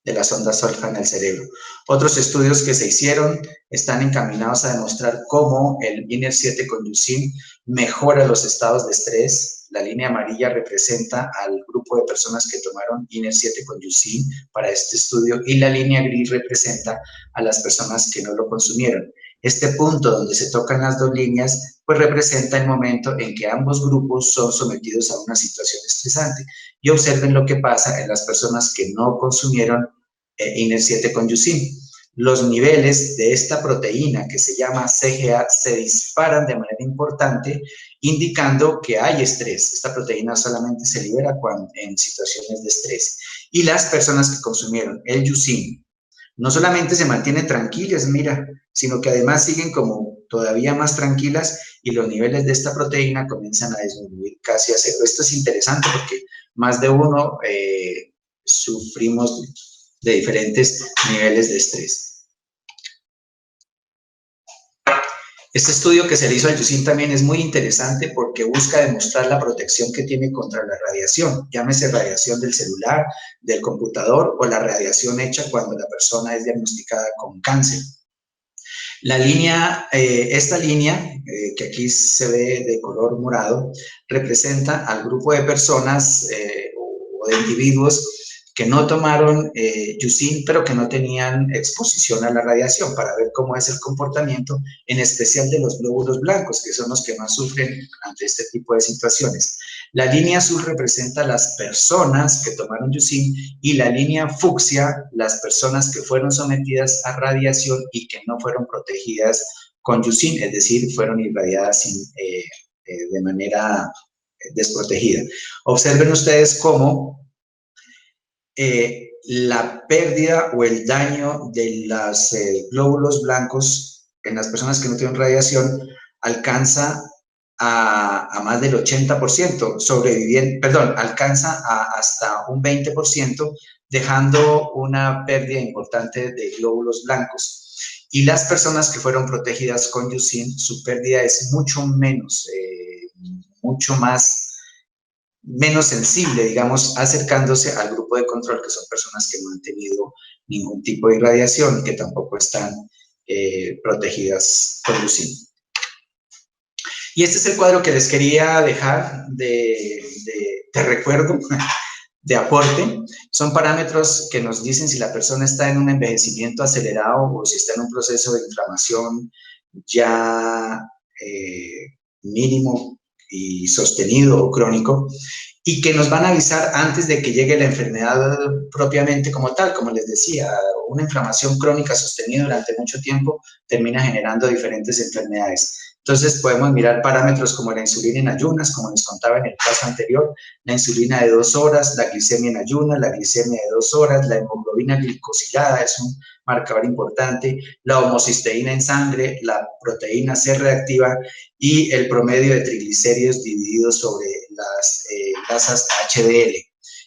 de las ondas alfa en el cerebro. Otros estudios que se hicieron están encaminados a demostrar cómo el INER7 con Yusin mejora los estados de estrés. La línea amarilla representa al grupo de personas que tomaron INER7 con Yusin para este estudio, y la línea gris representa a las personas que no lo consumieron. Este punto donde se tocan las dos líneas, pues representa el momento en que ambos grupos son sometidos a una situación estresante. Y observen lo que pasa en las personas que no consumieron INER7 con Yusin. Los niveles de esta proteína que se llama CGA se disparan de manera importante, indicando que hay estrés. Esta proteína solamente se libera en situaciones de estrés. Y las personas que consumieron el Yusin no solamente se mantienen tranquilas, mira, sino que además siguen como todavía más tranquilas, y los niveles de esta proteína comienzan a disminuir casi a cero. Esto es interesante porque más de uno sufrimos de diferentes niveles de estrés. Este estudio que se le hizo al Yusin también es muy interesante porque busca demostrar la protección que tiene contra la radiación, llámese radiación del celular, del computador, o la radiación hecha cuando la persona es diagnosticada con cáncer. Esta línea, que aquí se ve de color morado, representa al grupo de personas o de individuos que no tomaron Yusin, pero que no tenían exposición a la radiación, para ver cómo es el comportamiento, en especial de los glóbulos blancos, que son los que más sufren ante este tipo de situaciones. La línea azul representa las personas que tomaron Yusin, y la línea fucsia, las personas que fueron sometidas a radiación y que no fueron protegidas con Yusin, es decir, fueron irradiadas de manera desprotegida. Observen ustedes cómo la pérdida o el daño de los glóbulos blancos en las personas que no tienen radiación alcanza a más del 80%, alcanza hasta un 20%, dejando una pérdida importante de glóbulos blancos. Y las personas que fueron protegidas con Yusin, su pérdida es mucho menos, menos sensible, digamos, acercándose al grupo de control, que son personas que no han tenido ningún tipo de irradiación, que tampoco están protegidas con Yusin. Y este es el cuadro que les quería dejar de recuerdo, de aporte. Son parámetros que nos dicen si la persona está en un envejecimiento acelerado o si está en un proceso de inflamación ya mínimo y sostenido o crónico, y que nos van a avisar antes de que llegue la enfermedad propiamente como tal. Como les decía, una inflamación crónica sostenida durante mucho tiempo termina generando diferentes enfermedades. Entonces podemos mirar parámetros como la insulina en ayunas, como les contaba en el caso anterior, la insulina de 2 horas, la glicemia en ayunas, la glicemia de 2 horas, la hemoglobina glicosilada es un marcador importante, la homocisteína en sangre, la proteína C reactiva y el promedio de triglicéridos dividido sobre las grasas HDL.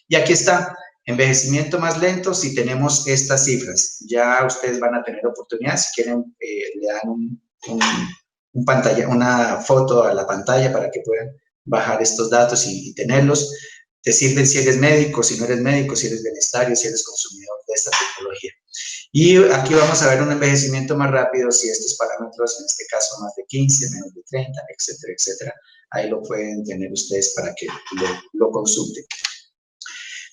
Y aquí está, envejecimiento más lento si tenemos estas cifras. Ya ustedes van a tener oportunidad, si quieren le dan una foto a la pantalla para que puedan bajar estos datos y tenerlos. Te sirven si eres médico, si no eres médico, si eres benestario, si eres consumidor de esta tecnología. Y aquí vamos a ver un envejecimiento más rápido si estos parámetros, en este caso más de 15, menos de 30, etcétera, etcétera. Ahí lo pueden tener ustedes para que lo consulten.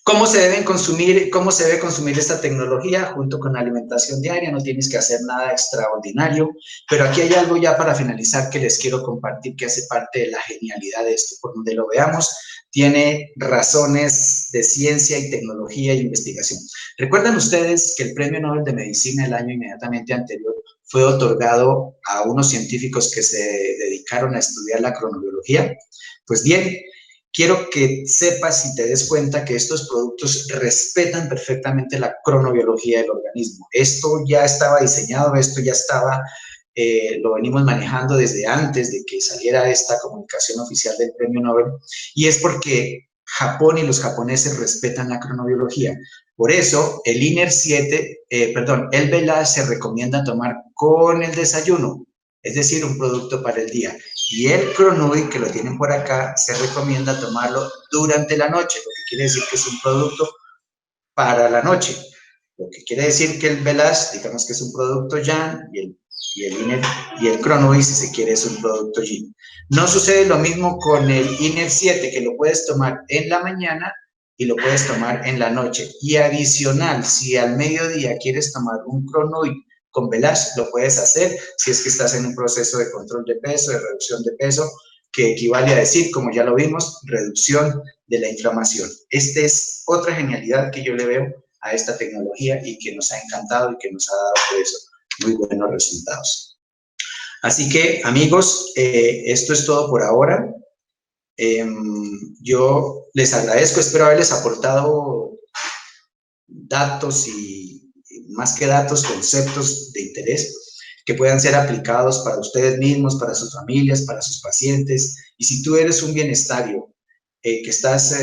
¿Cómo se debe consumir esta tecnología? Junto con la alimentación diaria, no tienes que hacer nada extraordinario, pero aquí hay algo ya para finalizar que les quiero compartir que hace parte de la genialidad de esto. Por donde lo veamos, tiene razones de ciencia y tecnología e investigación. ¿Recuerdan ustedes que el Premio Nobel de Medicina el año inmediatamente anterior fue otorgado a unos científicos que se dedicaron a estudiar la cronobiología? Pues bien, quiero que sepas y te des cuenta que estos productos respetan perfectamente la cronobiología del organismo. Esto ya estaba diseñado, esto ya estaba, lo venimos manejando desde antes de que saliera esta comunicación oficial del Premio Nobel, y es porque Japón y los japoneses respetan la cronobiología. Por eso, el INER7, el Velage se recomienda tomar con el desayuno, es decir, un producto para el día. Y el Cronuit, que lo tienen por acá, se recomienda tomarlo durante la noche, lo que quiere decir que es un producto para la noche. Lo que quiere decir que el Velage, digamos que es un producto Yang, y el Cronuit, si se quiere, es un producto Yin. No sucede lo mismo con el INER7, que lo puedes tomar en la mañana y lo puedes tomar en la noche. Y adicional, si al mediodía quieres tomar un Cronuit con Velage, lo puedes hacer si es que estás en un proceso de control de peso, de reducción de peso, que equivale a decir, como ya lo vimos, reducción de la inflamación. Esta es otra genialidad que yo le veo a esta tecnología y que nos ha encantado y que nos ha dado por eso muy buenos resultados. Así que, amigos, esto es todo por ahora. Yo les agradezco, espero haberles aportado datos y más que datos, conceptos de interés que puedan ser aplicados para ustedes mismos, para sus familias, para sus pacientes. Y si tú eres un bienestario que estás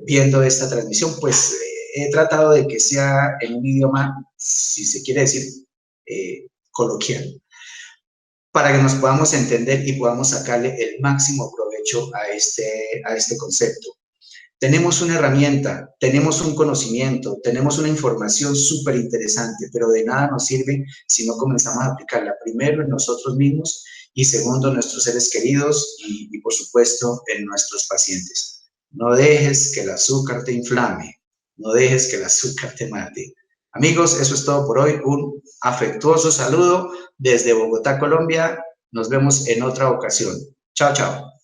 viendo esta transmisión, pues he tratado de que sea en un idioma, si se quiere decir, coloquial, para que nos podamos entender y podamos sacarle el máximo provecho a este concepto. Tenemos una herramienta, tenemos un conocimiento, tenemos una información súper interesante, pero de nada nos sirve si no comenzamos a aplicarla primero en nosotros mismos y segundo en nuestros seres queridos y por supuesto en nuestros pacientes. No dejes que el azúcar te inflame, no dejes que el azúcar te mate. Amigos, eso es todo por hoy. Un afectuoso saludo desde Bogotá, Colombia. Nos vemos en otra ocasión. Chao, chao.